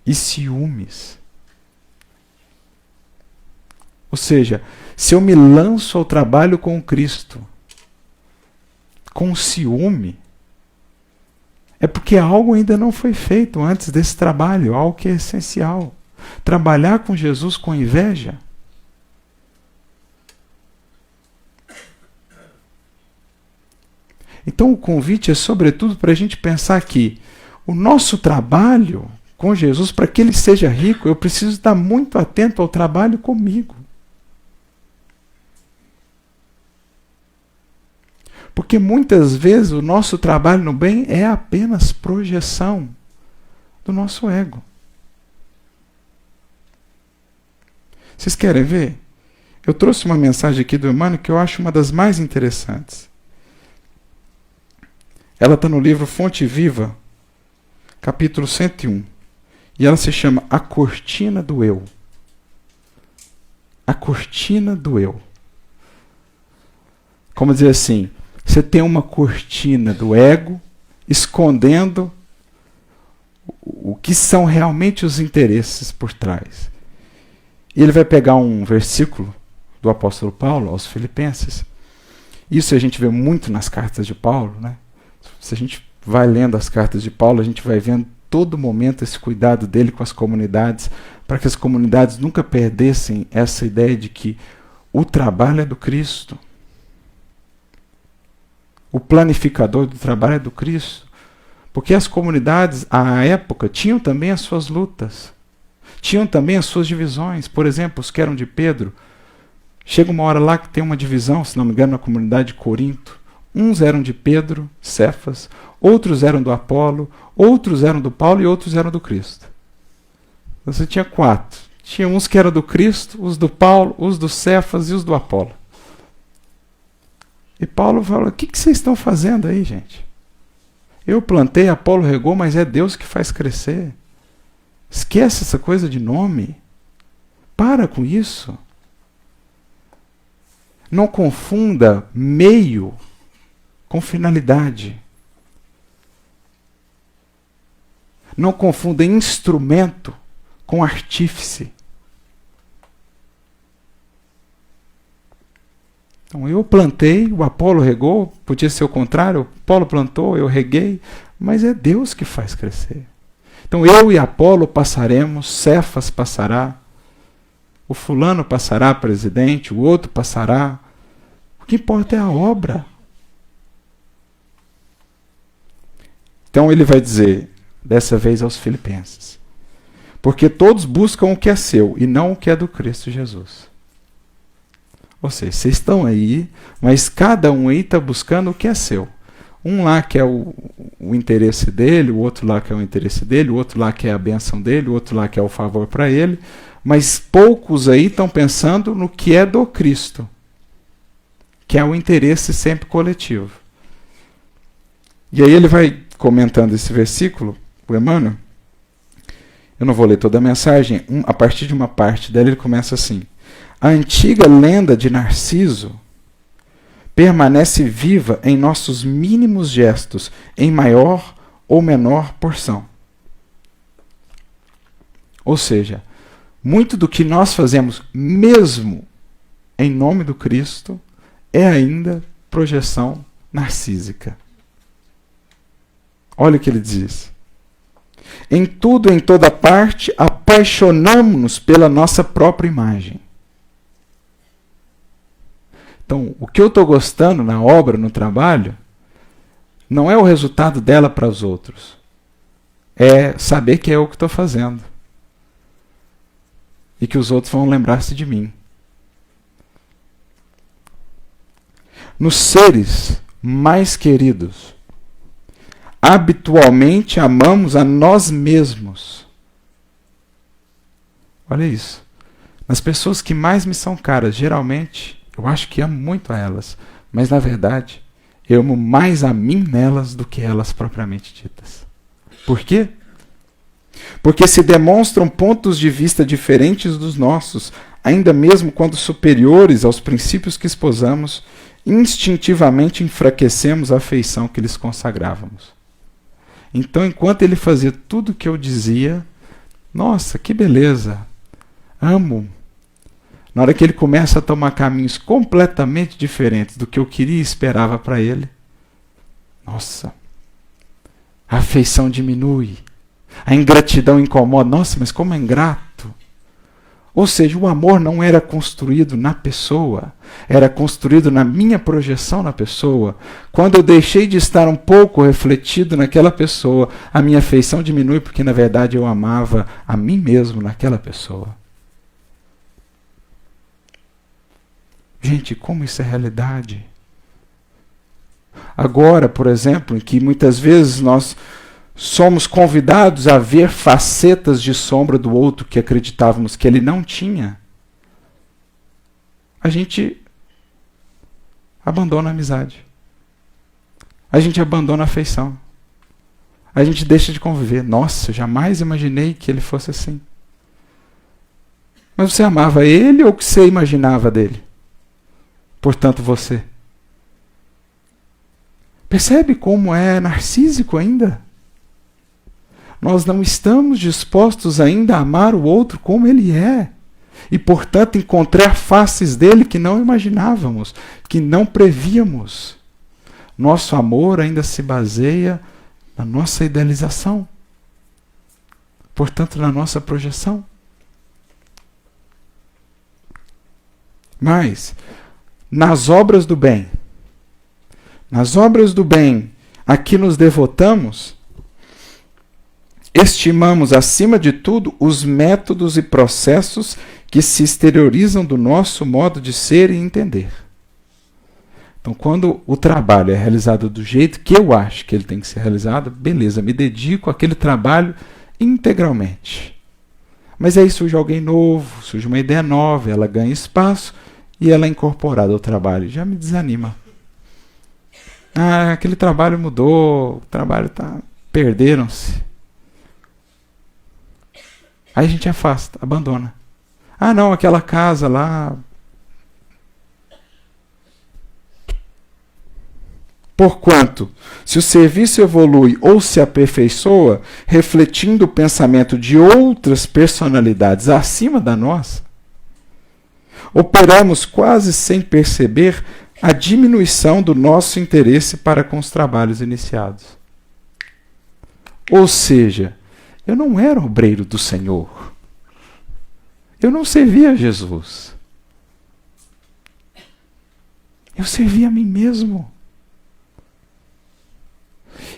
e ciúmes? Ou seja, se eu me lanço ao trabalho com Cristo com ciúme, é porque algo ainda não foi feito antes desse trabalho, algo que é essencial. Trabalhar com Jesus com inveja. Então o convite é sobretudo para a gente pensar que o nosso trabalho com Jesus, para que ele seja rico, eu preciso estar muito atento ao trabalho comigo. Porque muitas vezes o nosso trabalho no bem é apenas projeção do nosso ego. Vocês querem ver? Eu trouxe uma mensagem aqui do Emmanuel que eu acho uma das mais interessantes. Ela está no livro Fonte Viva, capítulo 101. E ela se chama A Cortina do Eu. A Cortina do Eu. Como dizer assim, você tem uma cortina do ego escondendo o que são realmente os interesses por trás. E ele vai pegar um versículo do apóstolo Paulo aos Filipenses. Isso a gente vê muito nas cartas de Paulo, né? Se a gente vai lendo as cartas de Paulo, a gente vai vendo todo momento esse cuidado dele com as comunidades, para que as comunidades nunca perdessem essa ideia de que o trabalho é do Cristo. O planificador do trabalho é do Cristo. Porque as comunidades, à época, tinham também as suas lutas. Tinham também as suas divisões. Por exemplo, os que eram de Pedro. Chega uma hora lá que tem uma divisão, se não me engano, na comunidade de Corinto. Uns eram de Pedro, Cefas, outros eram do Apolo, outros eram do Paulo e outros eram do Cristo. Você tinha 4. Tinha uns que eram do Cristo, os do Paulo, os do Cefas e os do Apolo. E Paulo fala, o que vocês estão fazendo aí, gente? Eu plantei, Apolo regou, mas é Deus que faz crescer. Esquece essa coisa de nome. Para com isso. Não confunda meio com finalidade. Não confunda instrumento com artífice. Então eu plantei, o Apolo regou, podia ser o contrário, o Apolo plantou, eu reguei, mas é Deus que faz crescer. Então eu e Apolo passaremos, Cefas passará, o fulano passará presidente, o outro passará. O que importa é a obra. Então ele vai dizer, dessa vez aos Filipenses, porque todos buscam o que é seu e não o que é do Cristo Jesus. Ou seja, vocês estão aí, mas cada um aí está buscando o que é seu. Um lá quer o interesse dele, o outro lá quer o interesse dele, o outro lá quer a bênção dele, o outro lá quer o favor para ele, mas poucos aí estão pensando no que é do Cristo, que é o interesse sempre coletivo. E aí ele vai comentando esse versículo, o Emmanuel, eu não vou ler toda a mensagem, a partir de uma parte dela ele começa assim: a antiga lenda de Narciso permanece viva em nossos mínimos gestos, em maior ou menor porção. Ou seja, muito do que nós fazemos, mesmo em nome do Cristo, é ainda projeção narcísica. Olha o que ele diz. Em tudo, em toda parte, apaixonamo-nos pela nossa própria imagem. Então, o que eu estou gostando na obra, no trabalho, não é o resultado dela para os outros. É saber que é eu que estou fazendo. E que os outros vão lembrar-se de mim. Nos seres mais queridos, habitualmente amamos a nós mesmos. Olha isso. Nas pessoas que mais me são caras, geralmente, eu acho que amo muito a elas, mas na verdade, eu amo mais a mim nelas do que elas propriamente ditas. Por quê? Porque se demonstram pontos de vista diferentes dos nossos, ainda mesmo quando superiores aos princípios que esposamos, instintivamente enfraquecemos a afeição que lhes consagrávamos. Então, enquanto ele fazia tudo o que eu dizia, nossa, que beleza, amo. Na hora que ele começa a tomar caminhos completamente diferentes do que eu queria e esperava para ele, nossa, a afeição diminui, a ingratidão incomoda. Nossa, mas como é ingrato. Ou seja, o amor não era construído na pessoa, era construído na minha projeção na pessoa. Quando eu deixei de estar um pouco refletido naquela pessoa, a minha afeição diminui porque, na verdade, eu amava a mim mesmo naquela pessoa. Gente, como isso é realidade? Agora, por exemplo, em que muitas vezes nós somos convidados a ver facetas de sombra do outro que acreditávamos que ele não tinha, a gente abandona a amizade. A gente abandona a afeição. A gente deixa de conviver. Nossa, eu jamais imaginei que ele fosse assim. Mas você amava ele ou o que você imaginava dele? Portanto, você. Percebe como é narcísico ainda? Nós não estamos dispostos ainda a amar o outro como ele é. E, portanto, encontrar faces dele que não imaginávamos, que não prevíamos. Nosso amor ainda se baseia na nossa idealização. portanto, na nossa projeção. Mas, nas obras do bem a que nos devotamos, estimamos, acima de tudo, os métodos e processos que se exteriorizam do nosso modo de ser e entender. Então, quando o trabalho é realizado do jeito que eu acho que ele tem que ser realizado, beleza, me dedico àquele trabalho integralmente. Mas aí surge alguém novo, surge uma ideia nova, ela ganha espaço e ela é incorporada ao trabalho. Já me desanima. Aquele trabalho mudou, o trabalho está... Perderam-se. Aí a gente afasta, abandona. Não, aquela casa lá... Porquanto, se o serviço evolui ou se aperfeiçoa, refletindo o pensamento de outras personalidades acima da nossa, operamos quase sem perceber a diminuição do nosso interesse para com os trabalhos iniciados. Ou seja, eu não era obreiro do Senhor. Eu não servia a Jesus. Eu servia a mim mesmo.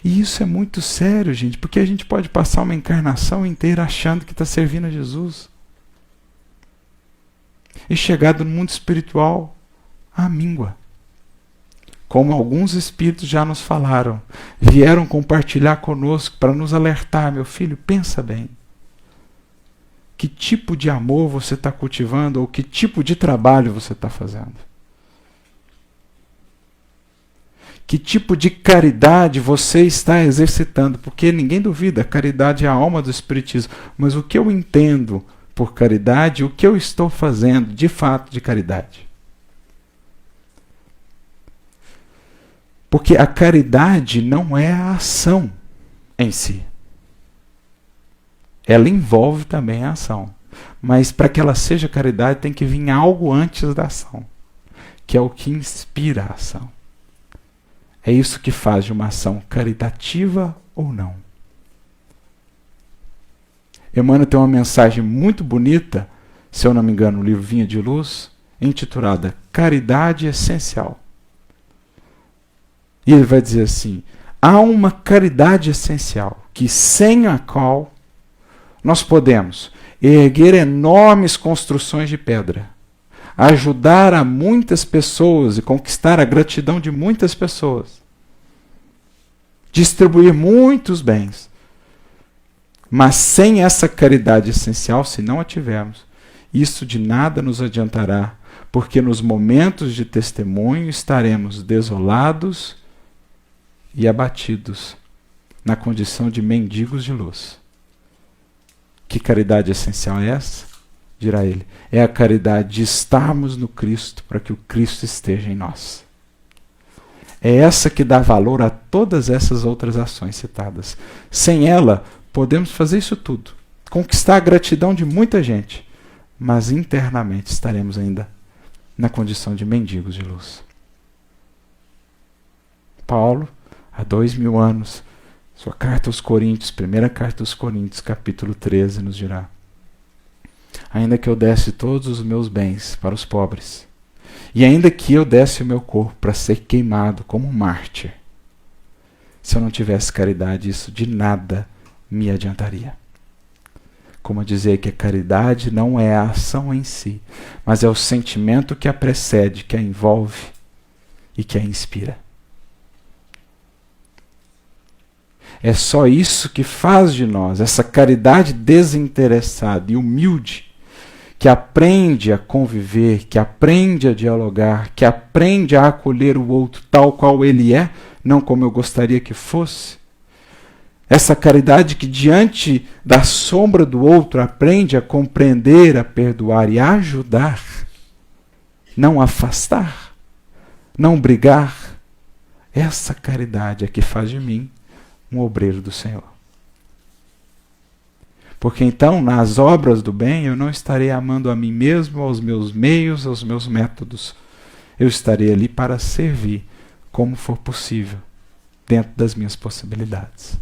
E isso é muito sério, gente, porque a gente pode passar uma encarnação inteira achando que está servindo a Jesus. E chegar no mundo espiritual à míngua. Como alguns espíritos já nos falaram, vieram compartilhar conosco para nos alertar, meu filho, pensa bem. Que tipo de amor você está cultivando ou que tipo de trabalho você está fazendo? Que tipo de caridade você está exercitando? Porque ninguém duvida, a caridade é a alma do Espiritismo. Mas o que eu entendo por caridade, o que eu estou fazendo de fato de caridade? Porque a caridade não é a ação em si. Ela envolve também a ação. Mas para que ela seja caridade tem que vir algo antes da ação, que é o que inspira a ação. É isso que faz de uma ação caritativa ou não. Emmanuel tem uma mensagem muito bonita, se eu não me engano, no livro Vinha de Luz, intitulada Caridade Essencial. E ele vai dizer assim, há uma caridade essencial, que sem a qual nós podemos erguer enormes construções de pedra, ajudar a muitas pessoas e conquistar a gratidão de muitas pessoas, distribuir muitos bens. Mas sem essa caridade essencial, se não a tivermos, isso de nada nos adiantará, porque nos momentos de testemunho estaremos desolados e abatidos, na condição de mendigos de luz. Que caridade essencial é essa? Dirá ele. É a caridade de estarmos no Cristo para que o Cristo esteja em nós. É essa que dá valor a todas essas outras ações citadas. Sem ela, podemos fazer isso tudo. Conquistar a gratidão de muita gente. Mas internamente estaremos ainda na condição de mendigos de luz. Paulo, há 2000 anos, sua carta aos Coríntios, primeira carta aos Coríntios, capítulo 13, nos dirá: ainda que eu desse todos os meus bens para os pobres, e ainda que eu desse o meu corpo para ser queimado como um mártir, se eu não tivesse caridade, isso de nada me adiantaria. Como dizer que a caridade não é a ação em si, mas é o sentimento que a precede, que a envolve e que a inspira. É só isso que faz de nós, essa caridade desinteressada e humilde, que aprende a conviver, que aprende a dialogar, que aprende a acolher o outro tal qual ele é, não como eu gostaria que fosse. Essa caridade que diante da sombra do outro aprende a compreender, a perdoar e a ajudar, não afastar, não brigar. Essa caridade é que faz de mim um obreiro do Senhor. Porque então, nas obras do bem, eu não estarei amando a mim mesmo, aos meus meios, aos meus métodos. Eu estarei ali para servir, como for possível, dentro das minhas possibilidades.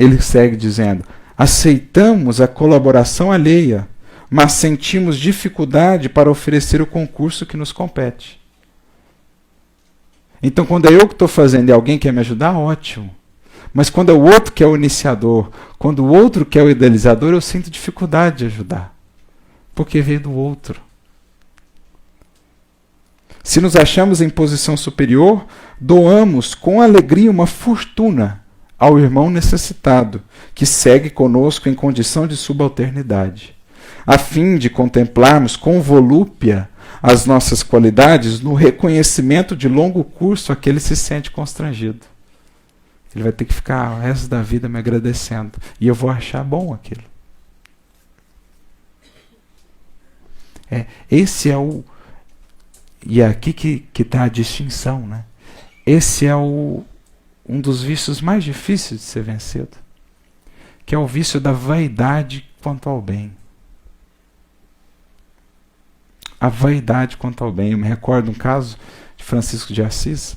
ele segue dizendo: aceitamos a colaboração alheia, mas sentimos dificuldade para oferecer o concurso que nos compete. Então, quando é eu que estou fazendo e alguém quer me ajudar, ótimo. Mas quando é o outro que é o iniciador, quando o outro que é o idealizador, eu sinto dificuldade de ajudar. Porque veio do outro. Se nos achamos em posição superior, doamos com alegria uma fortuna ao irmão necessitado, que segue conosco em condição de subalternidade, a fim de contemplarmos com volúpia as nossas qualidades no reconhecimento de longo curso a que ele se sente constrangido. Ele vai ter que ficar o resto da vida me agradecendo. E eu vou achar bom aquilo. Esse é o... E é aqui que está a distinção, né? Esse é um dos vícios mais difíceis de ser vencido, que é o vício da vaidade quanto ao bem. A vaidade quanto ao bem. Eu me recordo um caso de Francisco de Assis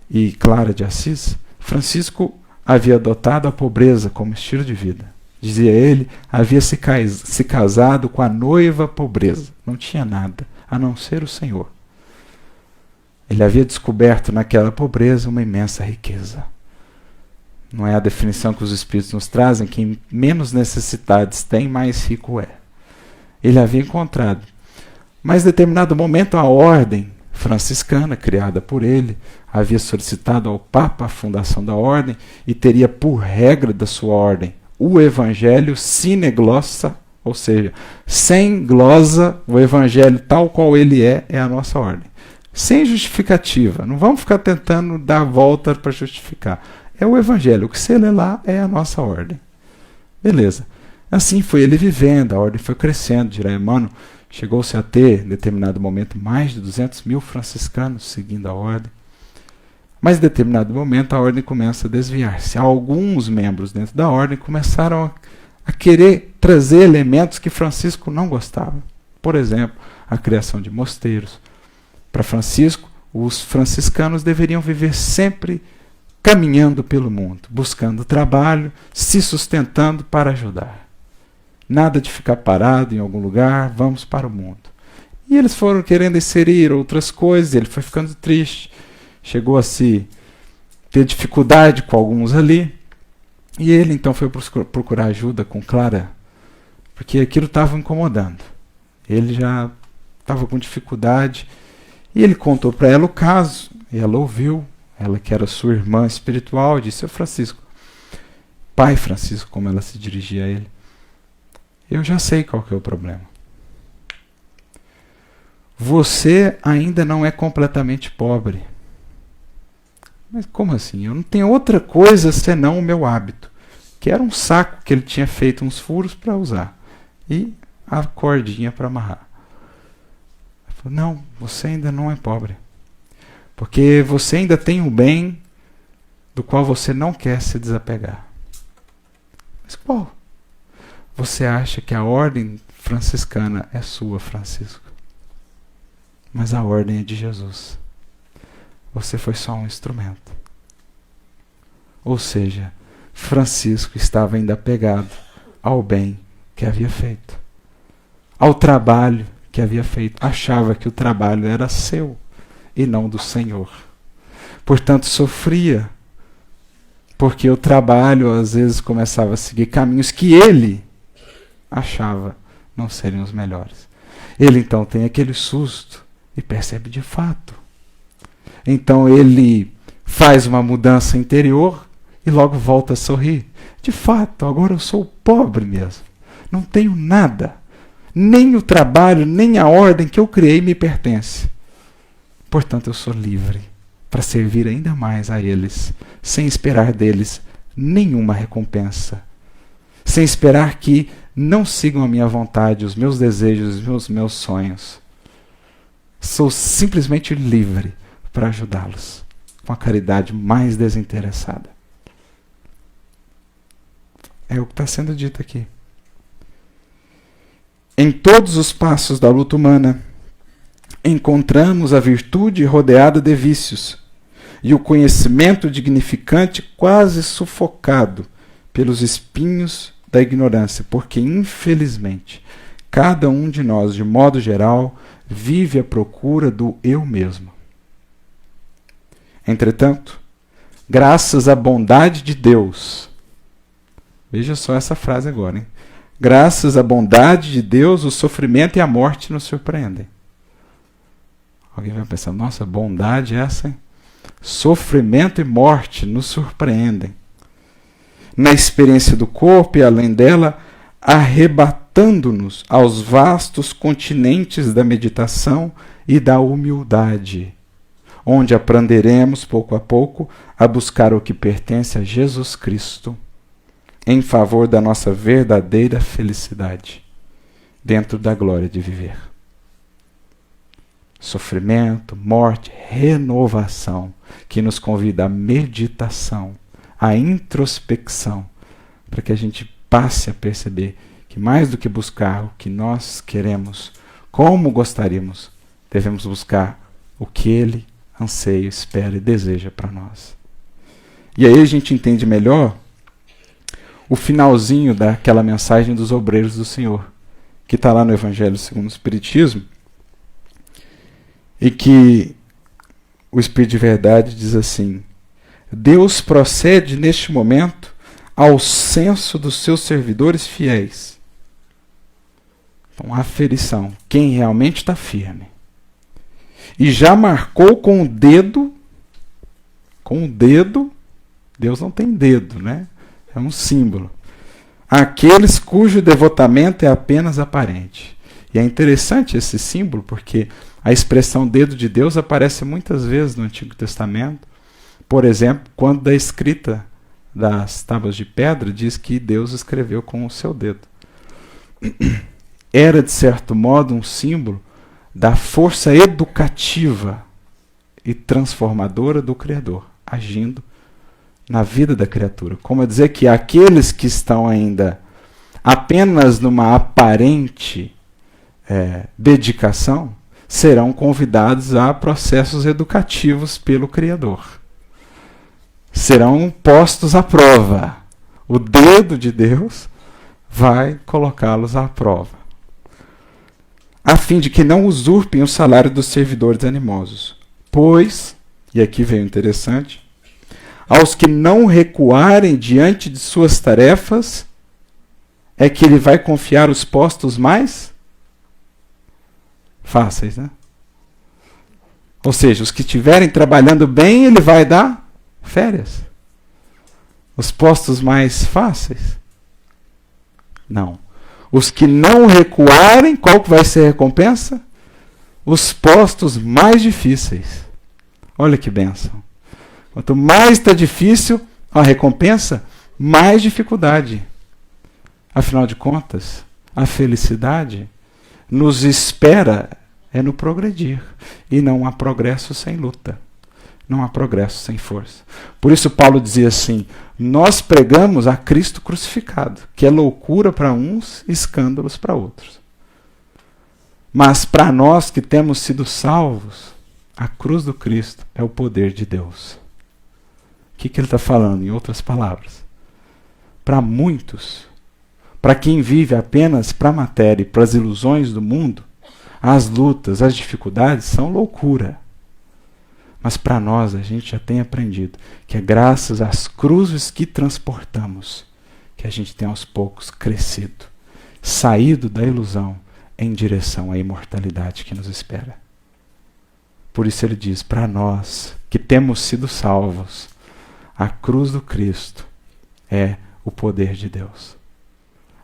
e Clara de Assis. Francisco havia adotado a pobreza como estilo de vida. Dizia ele, havia se casado com a noiva pobreza. Não tinha nada, a não ser o Senhor. Ele havia descoberto naquela pobreza uma imensa riqueza. Não é a definição que os Espíritos nos trazem, quem menos necessidades tem, mais rico é. Ele havia encontrado. Mas, em determinado momento, a ordem franciscana, criada por ele, havia solicitado ao Papa a fundação da ordem e teria por regra da sua ordem o Evangelho sine glossa, ou seja, sem glosa, o Evangelho tal qual ele é a nossa ordem. Sem justificativa, não vamos ficar tentando dar a volta para justificar. É o Evangelho, o que você lê lá é a nossa ordem. Beleza. Assim foi ele vivendo, a ordem foi crescendo, dirá Emmanuel. Chegou-se a ter, em determinado momento, mais de 200 mil franciscanos seguindo a ordem. Mas, em determinado momento, a ordem começa a desviar-se. Alguns membros dentro da ordem começaram a querer trazer elementos que Francisco não gostava. Por exemplo, a criação de mosteiros. Para Francisco, os franciscanos deveriam viver sempre caminhando pelo mundo, buscando trabalho, se sustentando para ajudar. Nada de ficar parado em algum lugar, vamos para o mundo. E eles foram querendo inserir outras coisas, ele foi ficando triste, chegou a se ter dificuldade com alguns ali, e ele então foi procurar ajuda com Clara, porque aquilo estava incomodando. Ele já estava com dificuldade, e ele contou para ela o caso, e ela ouviu, ela que era sua irmã espiritual, e disse: Francisco, pai Francisco, como ela se dirigia a ele, eu já sei qual que é o problema. Você ainda não é completamente pobre. Mas como assim? Eu não tenho outra coisa senão o meu hábito, que era um saco que ele tinha feito uns furos para usar e a cordinha para amarrar. Ele falou: não, você ainda não é pobre, porque você ainda tem um bem do qual você não quer se desapegar. Mas qual? Você acha que a ordem franciscana é sua, Francisco. Mas a ordem é de Jesus. Você foi só um instrumento. Ou seja, Francisco estava ainda apegado ao bem que havia feito, ao trabalho que havia feito. Achava que o trabalho era seu e não do Senhor. Portanto, sofria, porque o trabalho às vezes começava a seguir caminhos que ele achava não serem os melhores. Ele então tem aquele susto e percebe de fato. Então ele faz uma mudança interior e logo volta a sorrir. De fato, agora eu sou pobre mesmo. Não tenho nada. Nem o trabalho, nem a ordem que eu criei me pertence. Portanto, eu sou livre para servir ainda mais a eles, sem esperar deles nenhuma recompensa. Sem esperar que não sigam a minha vontade, os meus desejos, os meus sonhos. Sou simplesmente livre para ajudá-los com a caridade mais desinteressada. É o que está sendo dito aqui. Em todos os passos da luta humana, encontramos a virtude rodeada de vícios e o conhecimento dignificante quase sufocado pelos espinhos da ignorância, porque, infelizmente, cada um de nós, de modo geral, vive à procura do eu mesmo. Entretanto, graças à bondade de Deus, veja só essa frase agora, hein? Graças à bondade de Deus, o sofrimento e a morte nos surpreendem. Alguém vai pensar, nossa, bondade é essa, hein? Sofrimento e morte nos surpreendem. Na experiência do corpo e além dela, arrebatando-nos aos vastos continentes da meditação e da humildade, onde aprenderemos pouco a pouco a buscar o que pertence a Jesus Cristo, em favor da nossa verdadeira felicidade, dentro da glória de viver. Sofrimento, morte, renovação, que nos convida à meditação, à introspecção, para que a gente passe a perceber que mais do que buscar o que nós queremos, como gostaríamos, devemos buscar o que Ele anseia, espera e deseja para nós. E aí a gente entende melhor o finalzinho daquela mensagem dos obreiros do Senhor, que está lá no Evangelho segundo o Espiritismo, e que o Espírito de Verdade diz assim: Deus procede neste momento ao censo dos seus servidores fiéis. Então, aferição, quem realmente está firme. E já marcou com o dedo, Deus não tem dedo, né? É um símbolo. Aqueles cujo devotamento é apenas aparente. E é interessante esse símbolo, porque a expressão dedo de Deus aparece muitas vezes no Antigo Testamento. Por exemplo, quando da escrita das tábuas de pedra, diz que Deus escreveu com o seu dedo. Era, de certo modo, um símbolo da força educativa e transformadora do Criador, agindo na vida da criatura. Como a dizer que aqueles que estão ainda apenas numa aparente dedicação serão convidados a processos educativos pelo Criador. Serão postos à prova. O dedo de Deus vai colocá-los à prova, a fim de que não usurpem o salário dos servidores animosos. Pois, e aqui vem o interessante, aos que não recuarem diante de suas tarefas, é que ele vai confiar os postos mais fáceis, né? Ou seja, os que estiverem trabalhando bem, ele vai dar férias. Os postos mais fáceis? Não. Os que não recuarem, qual que vai ser a recompensa? Os postos mais difíceis. Olha que bênção. Quanto mais está difícil a recompensa, mais dificuldade. Afinal de contas, a felicidade nos espera no progredir. E não há progresso sem luta. Não há progresso sem força. Por isso Paulo dizia assim: nós pregamos a Cristo crucificado, que é loucura para uns e escândalos para outros. Mas para nós que temos sido salvos, a cruz do Cristo é o poder de Deus. O que ele está falando, em outras palavras? Para muitos, para quem vive apenas para a matéria e para as ilusões do mundo, as lutas, as dificuldades são loucura. Mas para nós, a gente já tem aprendido que é graças às cruzes que transportamos que a gente tem aos poucos crescido, saído da ilusão em direção à imortalidade que nos espera. Por isso ele diz, para nós que temos sido salvos, a cruz do Cristo é o poder de Deus.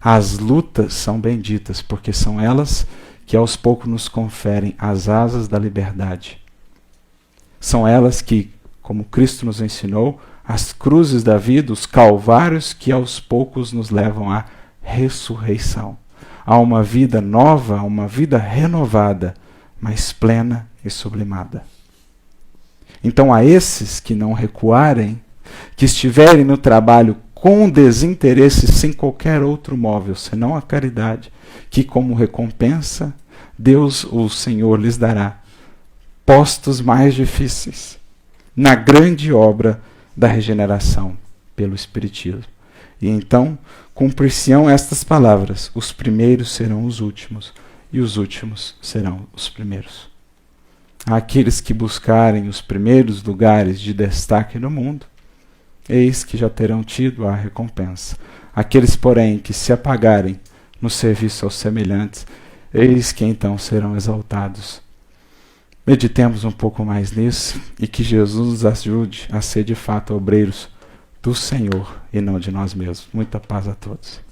As lutas são benditas, porque são elas que aos poucos nos conferem as asas da liberdade. São elas que, como Cristo nos ensinou, as cruzes da vida, os calvários que aos poucos nos levam à ressurreição, a uma vida nova, a uma vida renovada, mas plena e sublimada. Então a esses que não recuarem, que estiverem no trabalho com desinteresse, sem qualquer outro móvel, senão a caridade, que como recompensa, Deus, o Senhor, lhes dará postos mais difíceis na grande obra da regeneração pelo Espiritismo. E então cumprir-se-ão estas palavras: os primeiros serão os últimos, e os últimos serão os primeiros. Aqueles que buscarem os primeiros lugares de destaque no mundo, eis que já terão tido a recompensa. Aqueles, porém, que se apagarem no serviço aos semelhantes, eis que então serão exaltados. Meditemos um pouco mais nisso e que Jesus nos ajude a ser de fato obreiros do Senhor e não de nós mesmos. Muita paz a todos.